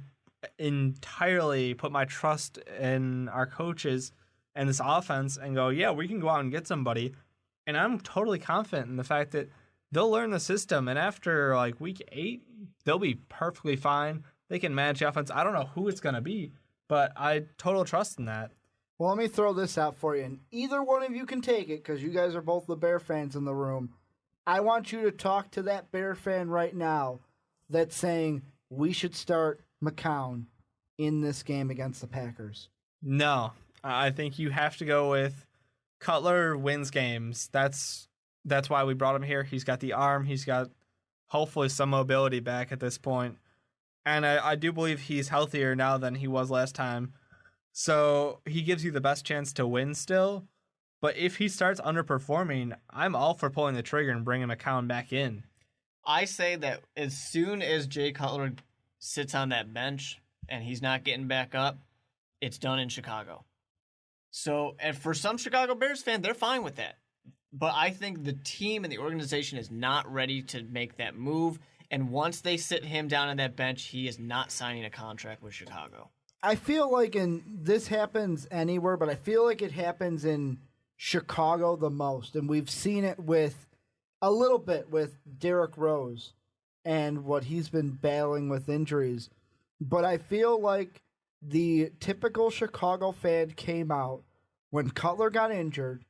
entirely put my trust in our coaches and this offense and go, yeah, we can go out and get somebody. And I'm totally confident in the fact that they'll learn the system, and after like week 8, they'll be perfectly fine. They can manage the offense. I don't know who it's going to be, but I total trust in that. Well, let me throw this out for you, and either one of you can take it because you guys are both the Bear fans in the room. I want you to talk to that Bear fan right now that's saying we should start McCown in this game against the Packers. No, I think you have to go with Cutler wins games. That's why we brought him here. He's got the arm. He's got hopefully some mobility back at this point. And I do believe he's healthier now than he was last time. So he gives you the best chance to win still. But if he starts underperforming, I'm all for pulling the trigger and bringing McCown back in. I say that as soon as Jay Cutler sits on that bench and he's not getting back up, it's done in Chicago. So, and for some Chicago Bears fan, they're fine with that. But I think the team and the organization is not ready to make that move. And once they sit him down on that bench, he is not signing a contract with Chicago. I feel like this happens anywhere, but I feel like it happens in Chicago the most. And we've seen it with a little bit with Derrick Rose and what he's been battling with injuries. But I feel like the typical Chicago fan came out when Cutler got injured.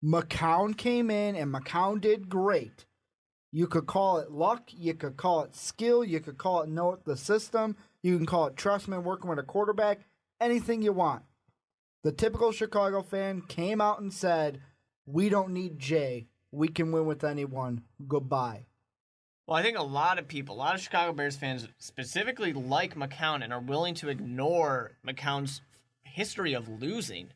McCown came in, and McCown did great. You could call it luck, you could call it skill, you could call it know the system, you can call it trustman working with a quarterback, anything you want. The typical Chicago fan came out and said, we don't need Jay. We can win with anyone. Goodbye. Well, I think a lot of Chicago Bears fans specifically like McCown and are willing to ignore McCown's history of losing.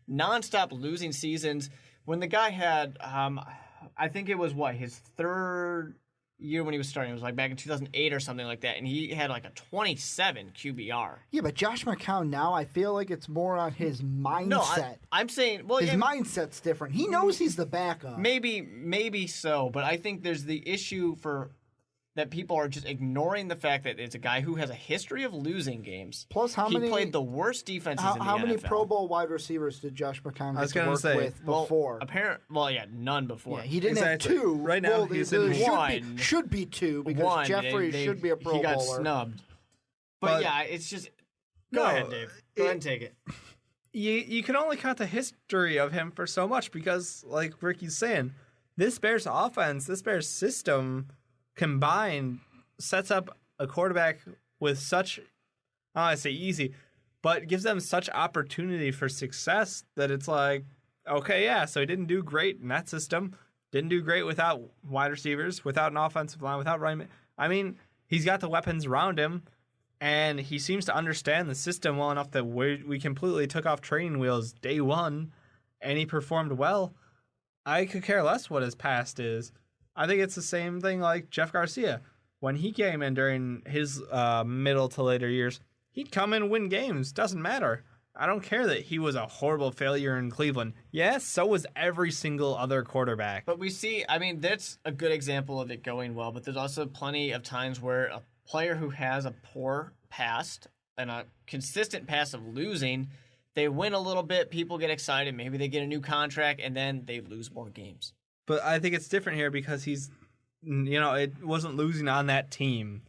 Nonstop losing seasons. When the guy had, I think it was his third year when he was starting. It was like back in 2008 or something like that. And he had like a 27 QBR. Yeah, but Josh McCown now, I feel like it's more on his mindset. No, I'm saying, well, his mindset's different. He knows he's the backup. Maybe so. But I think there's the issue that people are just ignoring the fact that it's a guy who has a history of losing games. Plus, he played the worst defenses in the NFL. How many Pro Bowl wide receivers did Josh McCown get to work with before? None before. Yeah, he didn't have two. Right now, he's in one. Should be two because Jeffrey should be a Pro Bowler. He got snubbed. But yeah, it's just... Go ahead, Dave. Go ahead and take it. You can only count the history of him for so much because, like Ricky's saying, this Bears offense, this Bears system combined sets up a quarterback with such, I don't want to say easy, but gives them such opportunity for success that it's like, okay, yeah, so he didn't do great in that system. Didn't do great without wide receivers, without an offensive line, without running. I mean, he's got the weapons around him, and he seems to understand the system well enough that we completely took off training wheels day one, and he performed well. I could care less what his past is. I think it's the same thing like Jeff Garcia. When he came in during his middle to later years, he'd come in and win games. Doesn't matter. I don't care that he was a horrible failure in Cleveland. Yes, so was every single other quarterback. But we see, I mean, that's a good example of it going well, but there's also plenty of times where a player who has a poor past and a consistent past of losing, they win a little bit, people get excited, maybe they get a new contract, and then they lose more games. But I think it's different here because he's, it wasn't losing on that team.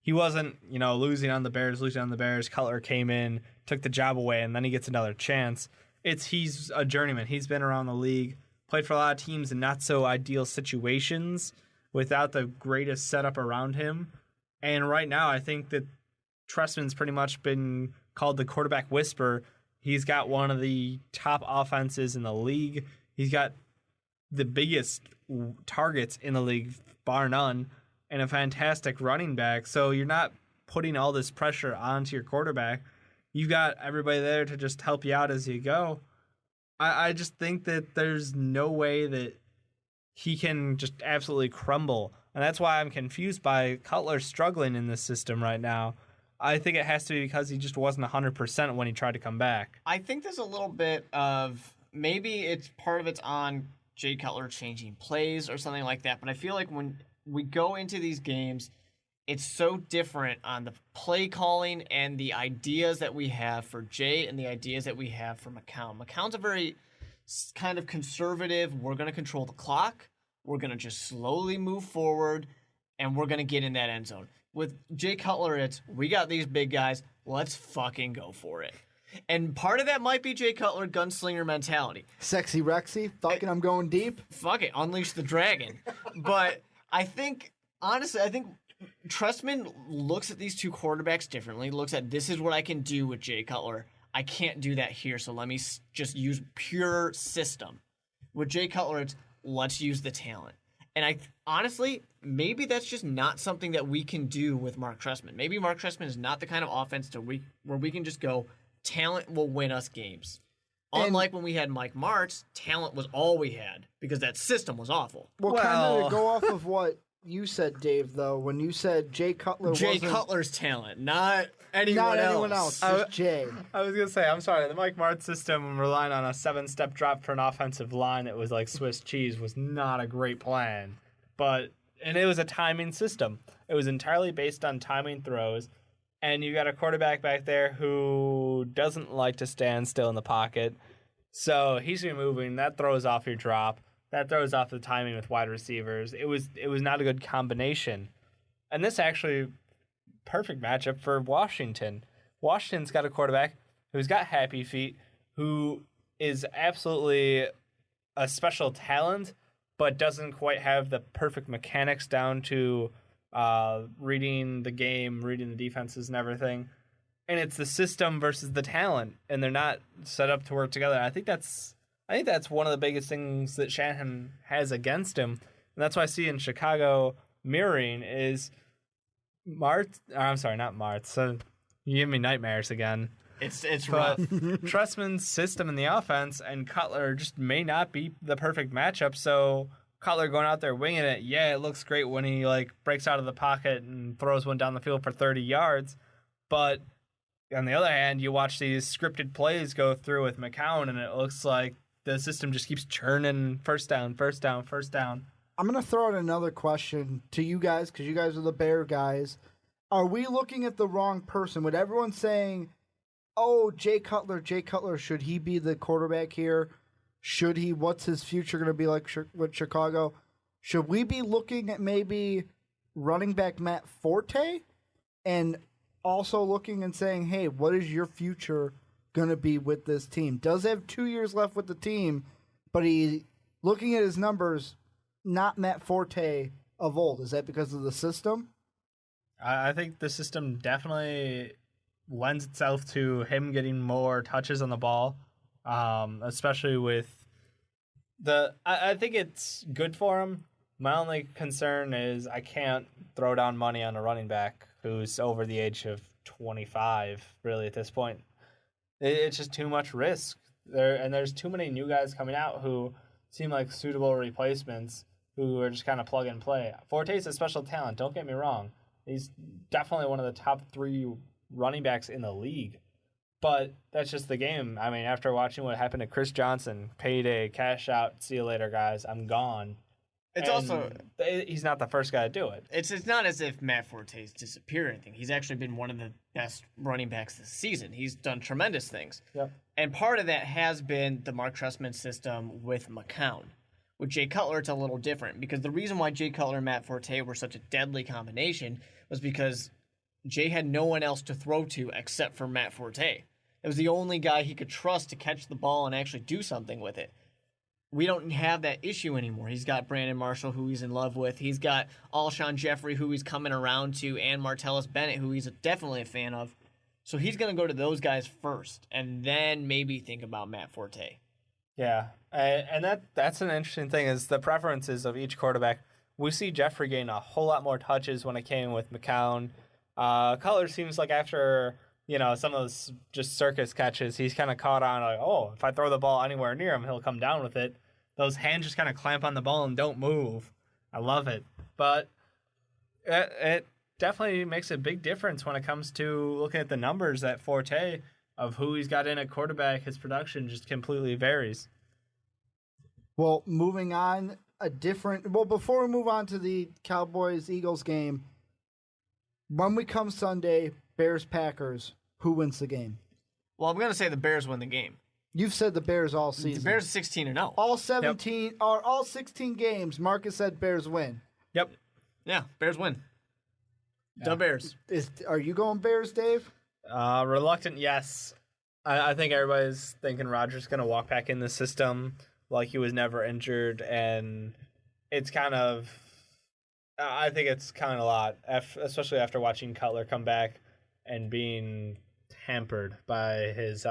He wasn't, losing on the Bears. Cutler came in, took the job away, and then he gets another chance. He's a journeyman. He's been around the league, played for a lot of teams in not so ideal situations without the greatest setup around him. And right now, I think that Trestman's pretty much been called the quarterback whisperer. He's got one of the top offenses in the league. He's got the biggest targets in the league, bar none, and a fantastic running back. So you're not putting all this pressure onto your quarterback. You've got everybody there to just help you out as you go. I just think that there's no way that he can just absolutely crumble. And that's why I'm confused by Cutler struggling in this system right now. I think it has to be because he just wasn't 100% when he tried to come back. I think there's a little bit of, maybe it's part of it's on Jay Cutler changing plays or something like that. But I feel like when we go into these games, it's so different on the play calling and the ideas that we have for Jay and the ideas that we have for McCown. McCown's a very kind of conservative, we're going to control the clock, we're going to just slowly move forward, and we're going to get in that end zone. With Jay Cutler, it's, we got these big guys, let's fucking go for it. And part of that might be Jay Cutler gunslinger mentality. Sexy Rexy, fucking I'm going deep. Fuck it, unleash the dragon. But I think, honestly, Trestman looks at these two quarterbacks differently, looks at this is what I can do with Jay Cutler. I can't do that here, so let me just use pure system. With Jay Cutler, it's let's use the talent. And honestly, maybe that's just not something that we can do with Mark Trestman. Maybe Mark Trestman is not the kind of offense where we can just go, talent will win us games. Unlike when we had Mike Martz, talent was all we had because that system was awful. Well, kind of to go off of what you said, Dave, though, when you said Jay Cutler Cutler's talent, not anyone else. Just Jay. I was going to say, I'm sorry, the Mike Martz system relying on a 7-step drop for an offensive line that was like Swiss cheese was not a great plan. And it was a timing system. It was entirely based on timing throws. And you got a quarterback back there who doesn't like to stand still in the pocket. So he's moving. That throws off your drop. That throws off the timing with wide receivers. It was not a good combination. And this actually perfect matchup for Washington. Washington's got a quarterback who's got happy feet, who is absolutely a special talent, but doesn't quite have the perfect mechanics down to reading the game, reading the defenses and everything. And it's the system versus the talent, and they're not set up to work together. I think that's one of the biggest things that Shanahan has against him. And that's why I see in Chicago mirroring is not Martz. So you give me nightmares again. It's rough. Trestman's system in the offense and Cutler just may not be the perfect matchup, so Cutler going out there winging it, yeah, it looks great when he breaks out of the pocket and throws one down the field for 30 yards. But on the other hand, you watch these scripted plays go through with McCown, and it looks like the system just keeps churning first down, first down, first down. I'm going to throw out another question to you guys because you guys are the Bear guys. Are we looking at the wrong person? With everyone saying, oh, Jay Cutler, should he be the quarterback here? Should he? What's his future going to be like with Chicago? Should we be looking at maybe running back Matt Forte and also looking and saying, hey, what is your future going to be with this team? Does have 2 years left with the team, but he, looking at his numbers, not Matt Forte of old. Is that because of the system? I think the system definitely lends itself to him getting more touches on the ball. Especially with I think it's good for him. My only concern is I can't throw down money on a running back who's over the age of 25, really, at this point. It's just too much risk. There's too many new guys coming out who seem like suitable replacements who are just kind of plug and play. Forte's a special talent, don't get me wrong. He's definitely one of the top 3 running backs in the league. But that's just the game. I mean, after watching what happened to Chris Johnson, payday, cash out, see you later, guys, I'm gone. He's not the first guy to do it. It's not as if Matt Forte's disappeared or anything. He's actually been one of the best running backs this season. He's done tremendous things. Yep. And part of that has been the Mark Trestman system with McCown. With Jay Cutler, it's a little different because the reason why Jay Cutler and Matt Forte were such a deadly combination was because Jay had no one else to throw to except for Matt Forte. It was the only guy he could trust to catch the ball and actually do something with it. We don't have that issue anymore. He's got Brandon Marshall, who he's in love with. He's got Alshon Jeffrey, who he's coming around to, and Martellus Bennett, who he's definitely a fan of. So he's going to go to those guys first, and then maybe think about Matt Forte. Yeah, and that's an interesting thing is the preferences of each quarterback. We see Jeffrey gain a whole lot more touches when it came with McCown. Cutler seems like after some of those just circus catches, he's kind of caught on if I throw the ball anywhere near him, he'll come down with it. Those hands just kind of clamp on the ball and don't move. I love it. But it definitely makes a big difference when it comes to looking at the numbers at Forte of who he's got in at quarterback. His production just completely varies. Well, moving on, before we move on to the Cowboys-Eagles game, when we come Sunday, Bears-Packers, who wins the game? Well, I'm going to say the Bears win the game. You've said the Bears all season. The Bears are 16-0. All 17 or all 16 games, Marcus said Bears win. Yep. Yeah, Bears win. The Bears. Are you going Bears, Dave? Reluctant, yes. I think everybody's thinking Rodgers going to walk back in the system like he was never injured, and it's kind of... I think it's kind of a lot, especially after watching Cutler come back and being hampered by his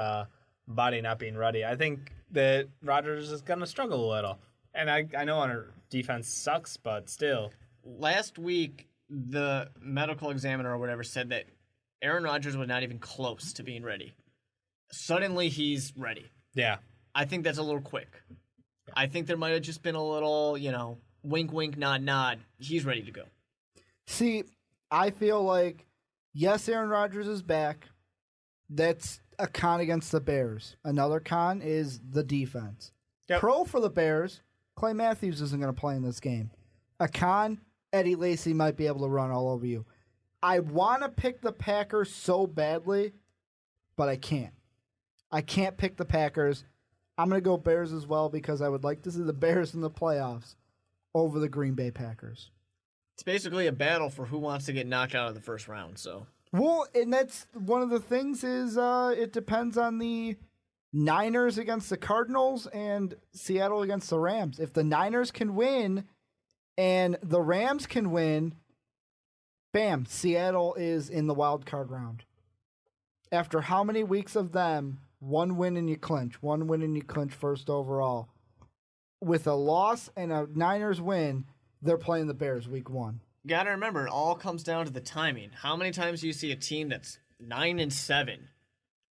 body not being ready. I think that Rodgers is going to struggle a little. And I know our defense sucks, but still. Last week, the medical examiner or whatever said that Aaron Rodgers was not even close to being ready. Suddenly, he's ready. Yeah. I think that's a little quick. I think there might have just been a little, wink, wink, nod, nod. He's ready to go. See, I feel like, yes, Aaron Rodgers is back. That's a con against the Bears. Another con is the defense. Yep. Pro for the Bears, Clay Matthews isn't going to play in this game. A con, Eddie Lacy might be able to run all over you. I want to pick the Packers so badly, but I can't. I can't pick the Packers. I'm going to go Bears as well because I would like to see the Bears in the playoffs over the Green Bay Packers. It's basically a battle for who wants to get knocked out of the first round, so. Well, and that's one of the things is it depends on the Niners against the Cardinals and Seattle against the Rams. If the Niners can win and the Rams can win, bam, Seattle is in the wild card round. After how many weeks of them, one win and you clinch first overall. With a loss and a Niners win, they're playing the Bears week 1. You got to remember, it all comes down to the timing. How many times do you see a team that's 9-7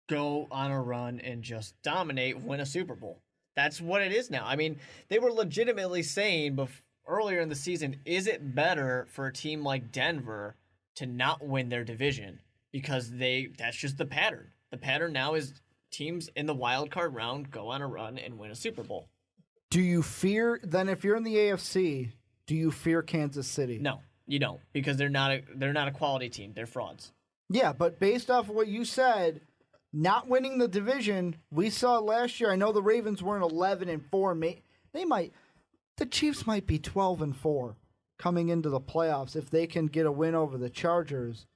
go on a run and just dominate, win a Super Bowl? That's what it is now. I mean, they were legitimately saying earlier in the season, is it better for a team like Denver to not win their division? Because that's just the pattern. The pattern now is teams in the wild card round go on a run and win a Super Bowl. Do you fear, then if you're in the AFC, do you fear Kansas City? No, you don't, because they're not a quality team. They're frauds. Yeah, but based off of what you said, not winning the division, we saw last year. I know the Ravens weren't 11-4. The Chiefs might be 12-4 coming into the playoffs if they can get a win over the Chargers.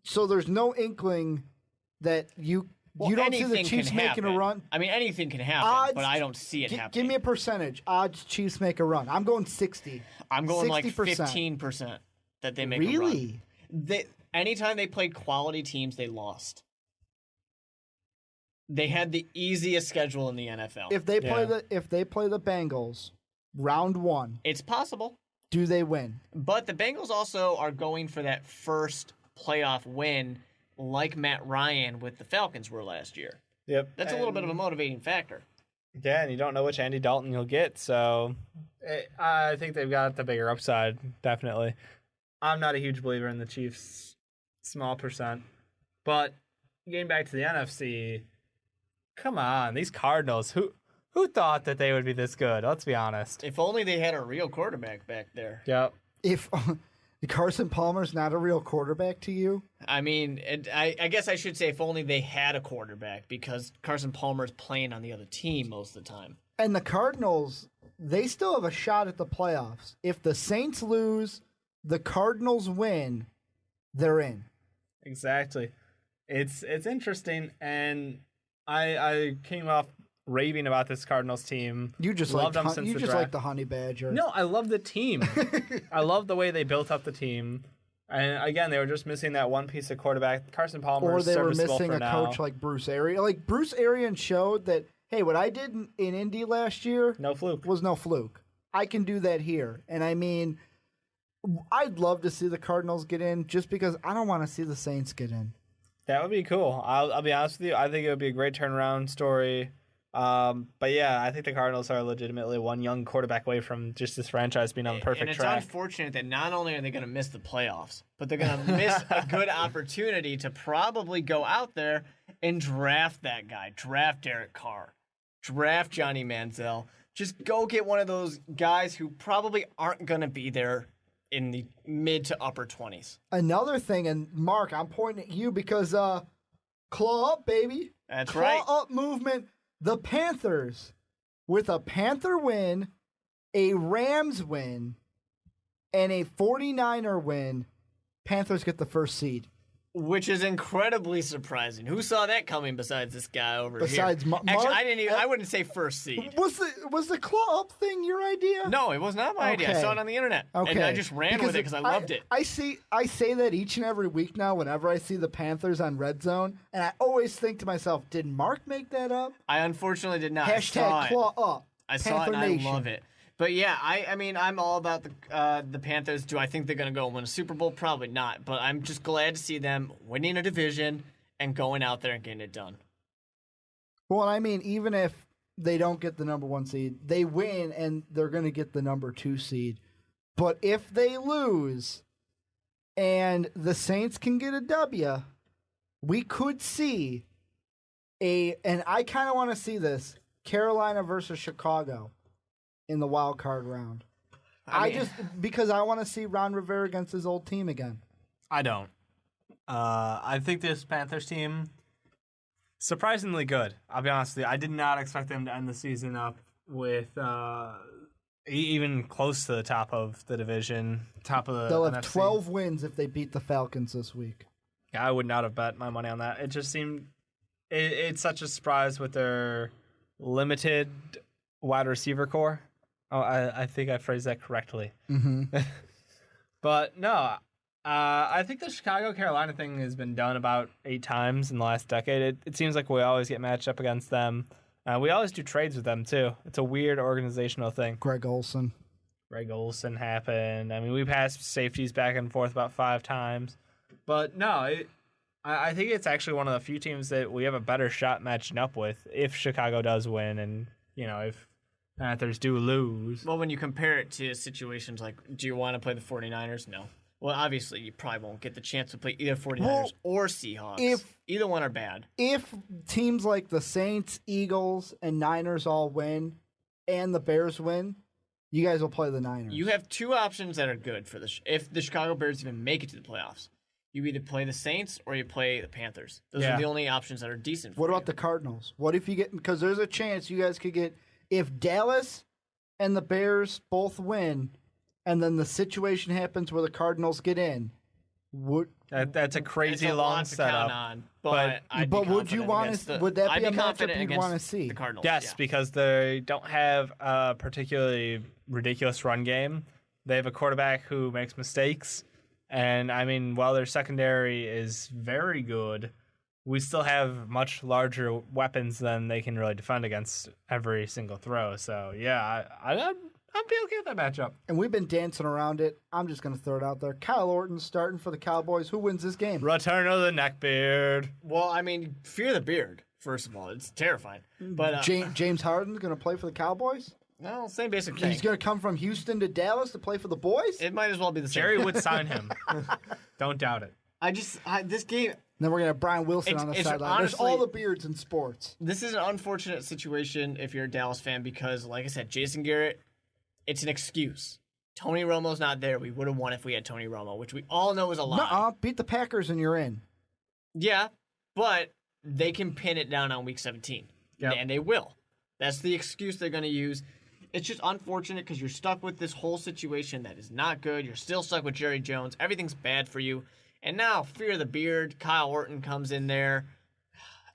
So there's no inkling that you don't see the Chiefs making a run? I mean, anything can happen, but I don't see it happening. Give me a percentage. Odds Chiefs make a run. I'm going 60. I'm going 60%. like 15% that they make a run. Really? Anytime they played quality teams, they lost. They had the easiest schedule in the NFL. If they play the Bengals, round 1, it's possible. Do they win? But the Bengals also are going for that first playoff win, like Matt Ryan with the Falcons were last year. Yep. That's a little bit of a motivating factor. Yeah, and you don't know which Andy Dalton you'll get, so I think they've got the bigger upside, definitely. I'm not a huge believer in the Chiefs, small percent. But getting back to the NFC, come on, these Cardinals, who thought that they would be this good? Let's be honest. If only they had a real quarterback back there. Yep. If Carson Palmer's not a real quarterback to you? I mean, I guess I should say if only they had a quarterback, because Carson Palmer's playing on the other team most of the time. And the Cardinals, they still have a shot at the playoffs. If the Saints lose, the Cardinals win, they're in. Exactly. It's interesting, and I came off raving about this Cardinals team. You just loved like them since you the just draft. like the Honey Badger. No, I love the team. I love the way they built up the team. And again, they were just missing that one piece of quarterback. Carson Palmer, or they were serviceable missing for a now. coach like Bruce Arians. Like Bruce Arians showed that, hey, what I did in Indy last year No fluke. was no fluke. I can do that here. And I mean, I'd love to see the Cardinals get in just because I don't want to see the Saints get in. That would be cool. I'll be honest with you. I think it would be a great turnaround story. But yeah, I think the Cardinals are legitimately one young quarterback away from just this franchise being on the perfect and it's track. unfortunate that not only are they going to miss the playoffs, but they're going to miss a good opportunity to probably go out there and draft that guy. Draft Derek Carr. Draft Johnny Manziel. Just go get one of those guys who probably aren't going to be there in the mid to upper 20s. Another thing, and Mark, I'm pointing at you because claw up, baby. That's claw right. Claw up movement. The Panthers, with a Panther win, a Rams win, and a 49er win, Panthers get the first seed. Which is incredibly surprising. Who saw that coming besides this guy over Besides here? Mark, Actually, I wouldn't say first seed. Was the claw up thing your idea? No, it was not my idea. I saw it on the internet. Okay. And I just ran with it because I loved it. I say that each and every week now whenever I see the Panthers on Red Zone, and I always think to myself, did Mark make that up? I unfortunately did not. I saw Hashtag it. claw up. I saw it and Nation. I love it. But yeah, I mean, I'm all about the Panthers. Do I think they're going to go and win a Super Bowl? Probably not. But I'm just glad to see them winning a division and going out there and getting it done. Well, I mean, even if they don't get the number 1 seed, they win and they're going to get the number 2 seed. But if they lose and the Saints can get a W, we could see and I kind of want to see this, Carolina versus Chicago in the wild card round. Because I want to see Ron Rivera against his old team again. I don't. I think this Panthers team surprisingly good. I'll be honest with you. I did not expect them to end the season up with even close to the top of the division, top of the They'll have NFC. 12 wins if they beat the Falcons this week. I would not have bet my money on that. It just seemed it's such a surprise with their limited wide receiver core. Oh, I think I phrased that correctly. Mm-hmm. But no, I think the Chicago-Carolina thing has been done about 8 times in the last decade. It seems like we always get matched up against them. We always do trades with them, too. It's a weird organizational thing. Greg Olson happened. I mean, we passed safeties back and forth about 5 times. But no, I think it's actually one of the few teams that we have a better shot matching up with if Chicago does win and, if Panthers do lose. Well, when you compare it to situations like, do you want to play the 49ers? No. Well, obviously, you probably won't get the chance to play either 49ers or Seahawks. Either one are bad. If teams like the Saints, Eagles, and Niners all win, and the Bears win, you guys will play the Niners. You have 2 options that are good for if the Chicago Bears even make it to the playoffs. You either play the Saints or you play the Panthers. Those are the only options that are decent for What about the Cardinals? What if you get... Because there's a chance you guys could get... If Dallas and the Bears both win, and then the situation happens where the Cardinals get in, that's a crazy long setup. But would you want to? Would that be a matchup you'd want to see? The Cardinals, yes, because they don't have a particularly ridiculous run game. They have a quarterback who makes mistakes, and I mean, while their secondary is very good, we still have much larger weapons than they can really defend against every single throw. So, yeah, I'd be okay with that matchup. And we've been dancing around it. I'm just going to throw it out there. Kyle Orton starting for the Cowboys. Who wins this game? Return of the neckbeard. Well, I mean, fear the beard, first of all. It's terrifying. But James Harden's going to play for the Cowboys? No, same basic thing. He's going to come from Houston to Dallas to play for the boys? It might as well be the same. Jerry would sign him. Don't doubt it. This game... Then we're going to have Brian Wilson on the sideline. There's all the beards in sports. This is an unfortunate situation if you're a Dallas fan because, like I said, Jason Garrett, it's an excuse. Tony Romo's not there. We would have won if we had Tony Romo, which we all know is a lie. Nuh-uh. Beat the Packers and you're in. Yeah, but they can pin it down on Week 17. Yep. And they will. That's the excuse they're going to use. It's just unfortunate because you're stuck with this whole situation that is not good. You're still stuck with Jerry Jones. Everything's bad for you. And now, fear the beard, Kyle Orton comes in there.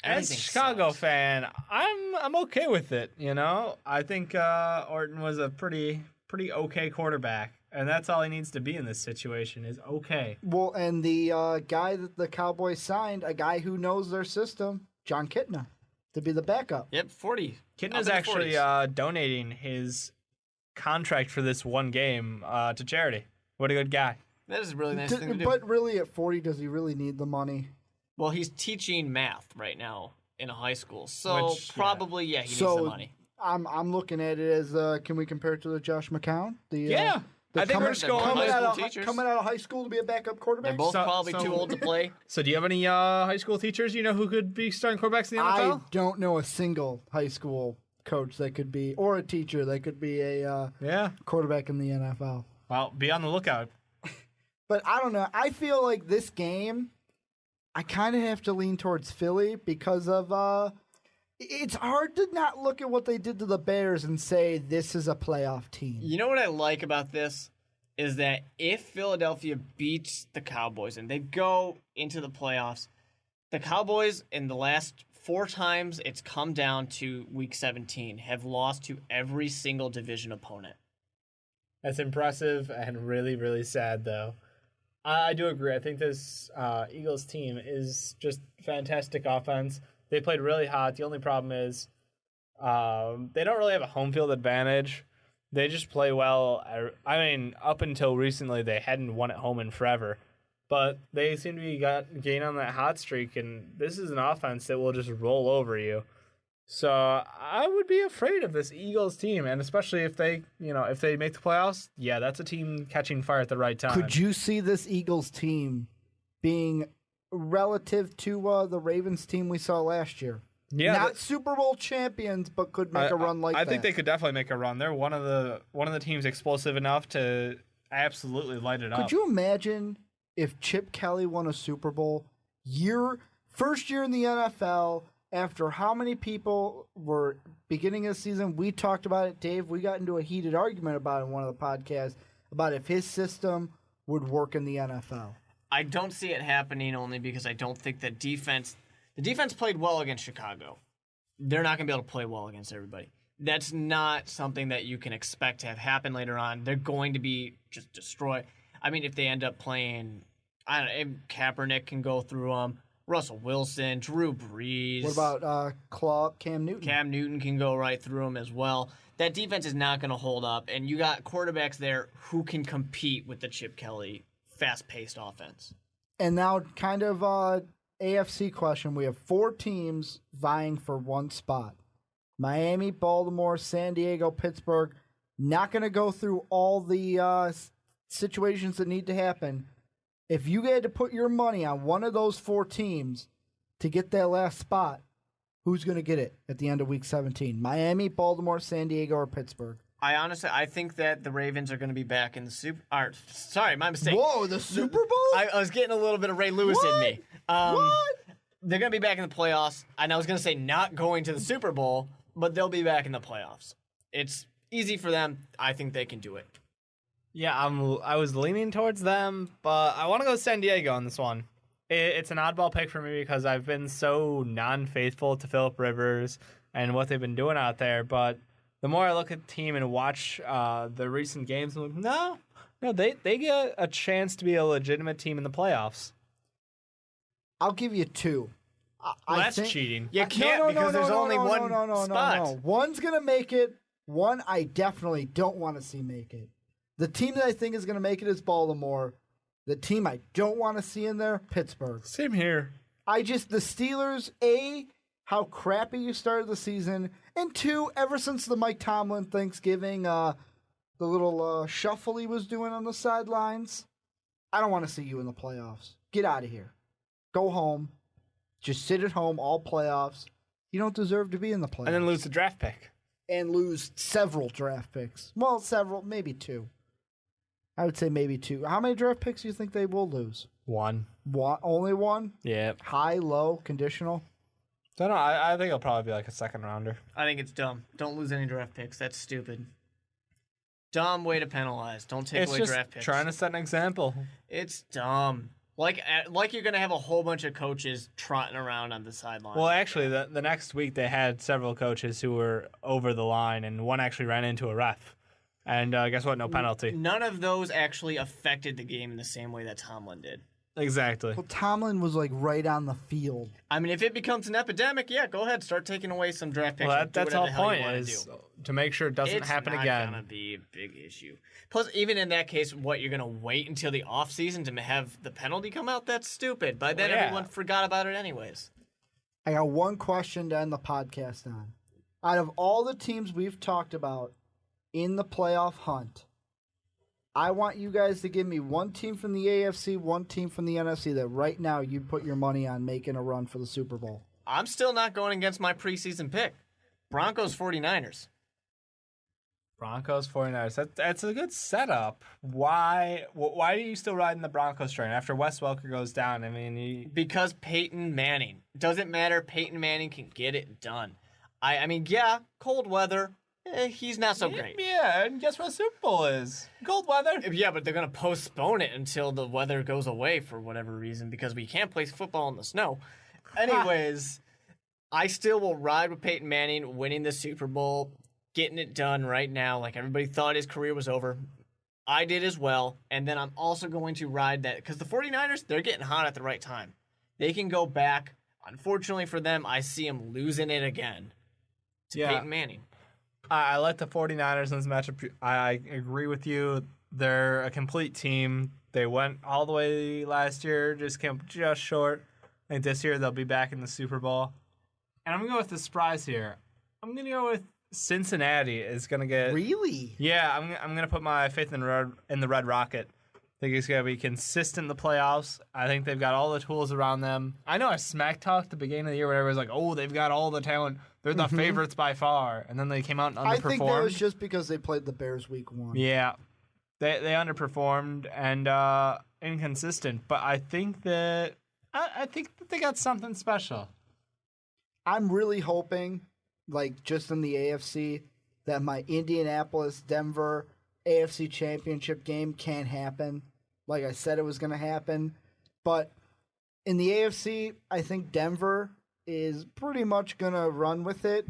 As a Chicago fan, I'm okay with it, I think Orton was a pretty okay quarterback, and that's all he needs to be in this situation is okay. Well, and the guy that the Cowboys signed, a guy who knows their system, John Kitna, to be the backup. Yep, 40. Kitna's actually donating his contract for this one game to charity. What a good guy. That is a really nice thing to do. But really, at 40, does he really need the money? Well, he's teaching math right now in a high school, so probably, he needs the money. I'm looking at it as, can we compare it to the Josh McCown? I think we're just going coming out of high school to be a backup quarterback? They're both probably too old to play. So do you have any high school teachers who could be starting quarterbacks in the NFL? I don't know a single high school coach that could be, or a teacher that could be a quarterback in the NFL. Well, be on the lookout. But I don't know. I feel like this game, I kind of have to lean towards Philly because of it's hard to not look at what they did to the Bears and say this is a playoff team. You know what I like about this is that if Philadelphia beats the Cowboys and they go into the playoffs, the Cowboys in the last 4 times it's come down to Week 17 have lost to every single division opponent. That's impressive and really, really sad, though. I do agree. I think this Eagles team is just fantastic offense. They played really hot. The only problem is They don't really have a home field advantage. They just play well. I mean, up until recently, they hadn't won at home in forever. But they seem to be gaining on that hot streak, and this is an offense that will just roll over you. So I would be afraid of this Eagles team, and especially if they make the playoffs, yeah, that's a team catching fire at the right time. Could you see this Eagles team being relative to the Ravens team we saw last year? Yeah, not Super Bowl champions, but could make a run like that. I think they could definitely make a run. They're one of the teams explosive enough to absolutely light it up. Could you imagine if Chip Kelly won a Super Bowl first year in the NFL? After how many people were beginning of the season, we talked about it, Dave. We got into a heated argument about it in one of the podcasts about if his system would work in the NFL. I don't see it happening only because I don't think the defense played well against Chicago. They're not going to be able to play well against everybody. That's not something that you can expect to have happen later on. They're going to be just destroyed. I mean, if they end up playing, I don't know, Kaepernick can go through them. Russell Wilson, Drew Brees. What about Cam Newton? Cam Newton can go right through him as well. That defense is not going to hold up, and you got quarterbacks there who can compete with the Chip Kelly fast-paced offense. And now kind of AFC question. We have 4 teams vying for one spot. Miami, Baltimore, San Diego, Pittsburgh. Not going to go through all the situations that need to happen. If you had to put your money on one of those 4 teams to get that last spot, who's going to get it at the end of Week 17? Miami, Baltimore, San Diego, or Pittsburgh? I think that the Ravens are going to be back in the Super... sorry, my mistake. Whoa, the Super Bowl? I was getting a little bit of Ray Lewis in me. What? They're going to be back in the playoffs, and I was going to say not going to the Super Bowl, but they'll be back in the playoffs. It's easy for them. I think they can do it. Yeah, I was leaning towards them, but I want to go San Diego on this one. It's an oddball pick for me because I've been so non-faithful to Phillip Rivers and what they've been doing out there. But the more I look at the team and watch the recent games, I'm like, no, they get a chance to be a legitimate team in the playoffs. I'll give you 2. That's cheating. You can't because there's only one spot. No. One's going to make it. One I definitely don't want to see make it. The team that I think is going to make it is Baltimore. The team I don't want to see in there, Pittsburgh. Same here. The Steelers, A, how crappy you started the season, and 2, ever since the Mike Tomlin Thanksgiving, the little shuffle he was doing on the sidelines, I don't want to see you in the playoffs. Get out of here. Go home. Just sit at home all playoffs. You don't deserve to be in the playoffs. And then lose the draft pick. And lose several draft picks. Well, several, maybe 2. I would say maybe 2. How many draft picks do you think they will lose? 1. Only 1? Yeah. High, low, conditional? Don't know. I think it'll probably be like a second rounder. I think it's dumb. Don't lose any draft picks. That's stupid. Dumb way to penalize. Don't take away draft picks. Trying to set an example. It's dumb. Like you're going to have a whole bunch of coaches trotting around on the sideline. Well, actually, the next week they had several coaches who were over the line, and one actually ran into a ref. And guess what? No penalty. None of those actually affected the game in the same way that Tomlin did. Exactly. Well, Tomlin was like right on the field. I mean, if it becomes an epidemic, yeah, go ahead. Start taking away some draft picks. Well, that's the whole point is to make sure it doesn't happen again. It's not going to be a big issue. Plus, even in that case, you're going to wait until the offseason to have the penalty come out? That's stupid. By then, everyone forgot about it anyways. I got one question to end the podcast on. Out of all the teams we've talked about in the playoff hunt, I want you guys to give me one team from the AFC, one team from the NFC that right now you'd put your money on making a run for the Super Bowl. I'm still not going against my preseason pick. Broncos 49ers. Broncos 49ers. That's a good setup. Why are you still riding the Broncos train after Wes Welker goes down? I mean, because Peyton Manning. Doesn't matter. Peyton Manning can get it done. I mean, cold weather. He's not so great. Yeah, and guess what Super Bowl is? Cold weather. Yeah, but they're going to postpone it until the weather goes away for whatever reason because we can't play football in the snow. Anyways, I still will ride with Peyton Manning winning the Super Bowl, getting it done right now. Like everybody thought his career was over. I did as well. And then I'm also going to ride that because the 49ers, they're getting hot at the right time. They can go back. Unfortunately for them, I see them losing it again. Peyton Manning. I like the 49ers in this matchup. I agree with you. They're a complete team. They went all the way last year, just came just short. I think this year they'll be back in the Super Bowl. And I'm going to go with the surprise here. I'm going to go with Cincinnati is going to get... Really? Yeah, I'm going to put my faith in the Red Rocket. I think he's going to be consistent in the playoffs. I think they've got all the tools around them. I know I smack talked at the beginning of the year where everyone's like, oh, they've got all the talent. They're the favorites by far. And then they came out and underperformed. I think that was just because they played the Bears week 1. Yeah. They underperformed and inconsistent. But I think that they got something special. I'm really hoping, like just in the AFC, that my Indianapolis-Denver AFC Championship game can't happen. Like I said it was going to happen. But in the AFC, I think Denver is pretty much going to run with it.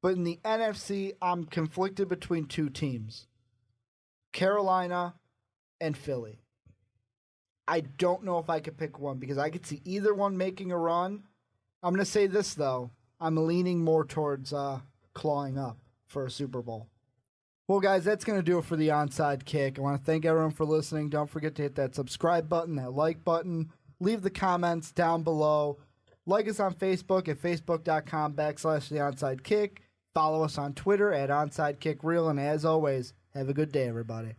But in the NFC, I'm conflicted between two teams, Carolina and Philly. I don't know if I could pick one because I could see either one making a run. I'm going to say this, though. I'm leaning more towards clawing up for a Super Bowl. Well, guys, that's going to do it for the Onside Kick. I want to thank everyone for listening. Don't forget to hit that subscribe button, that like button. Leave the comments down below. Like us on Facebook at facebook.com/the Onside Kick. Follow us on Twitter at Onside Kick Real. And as always, have a good day, everybody.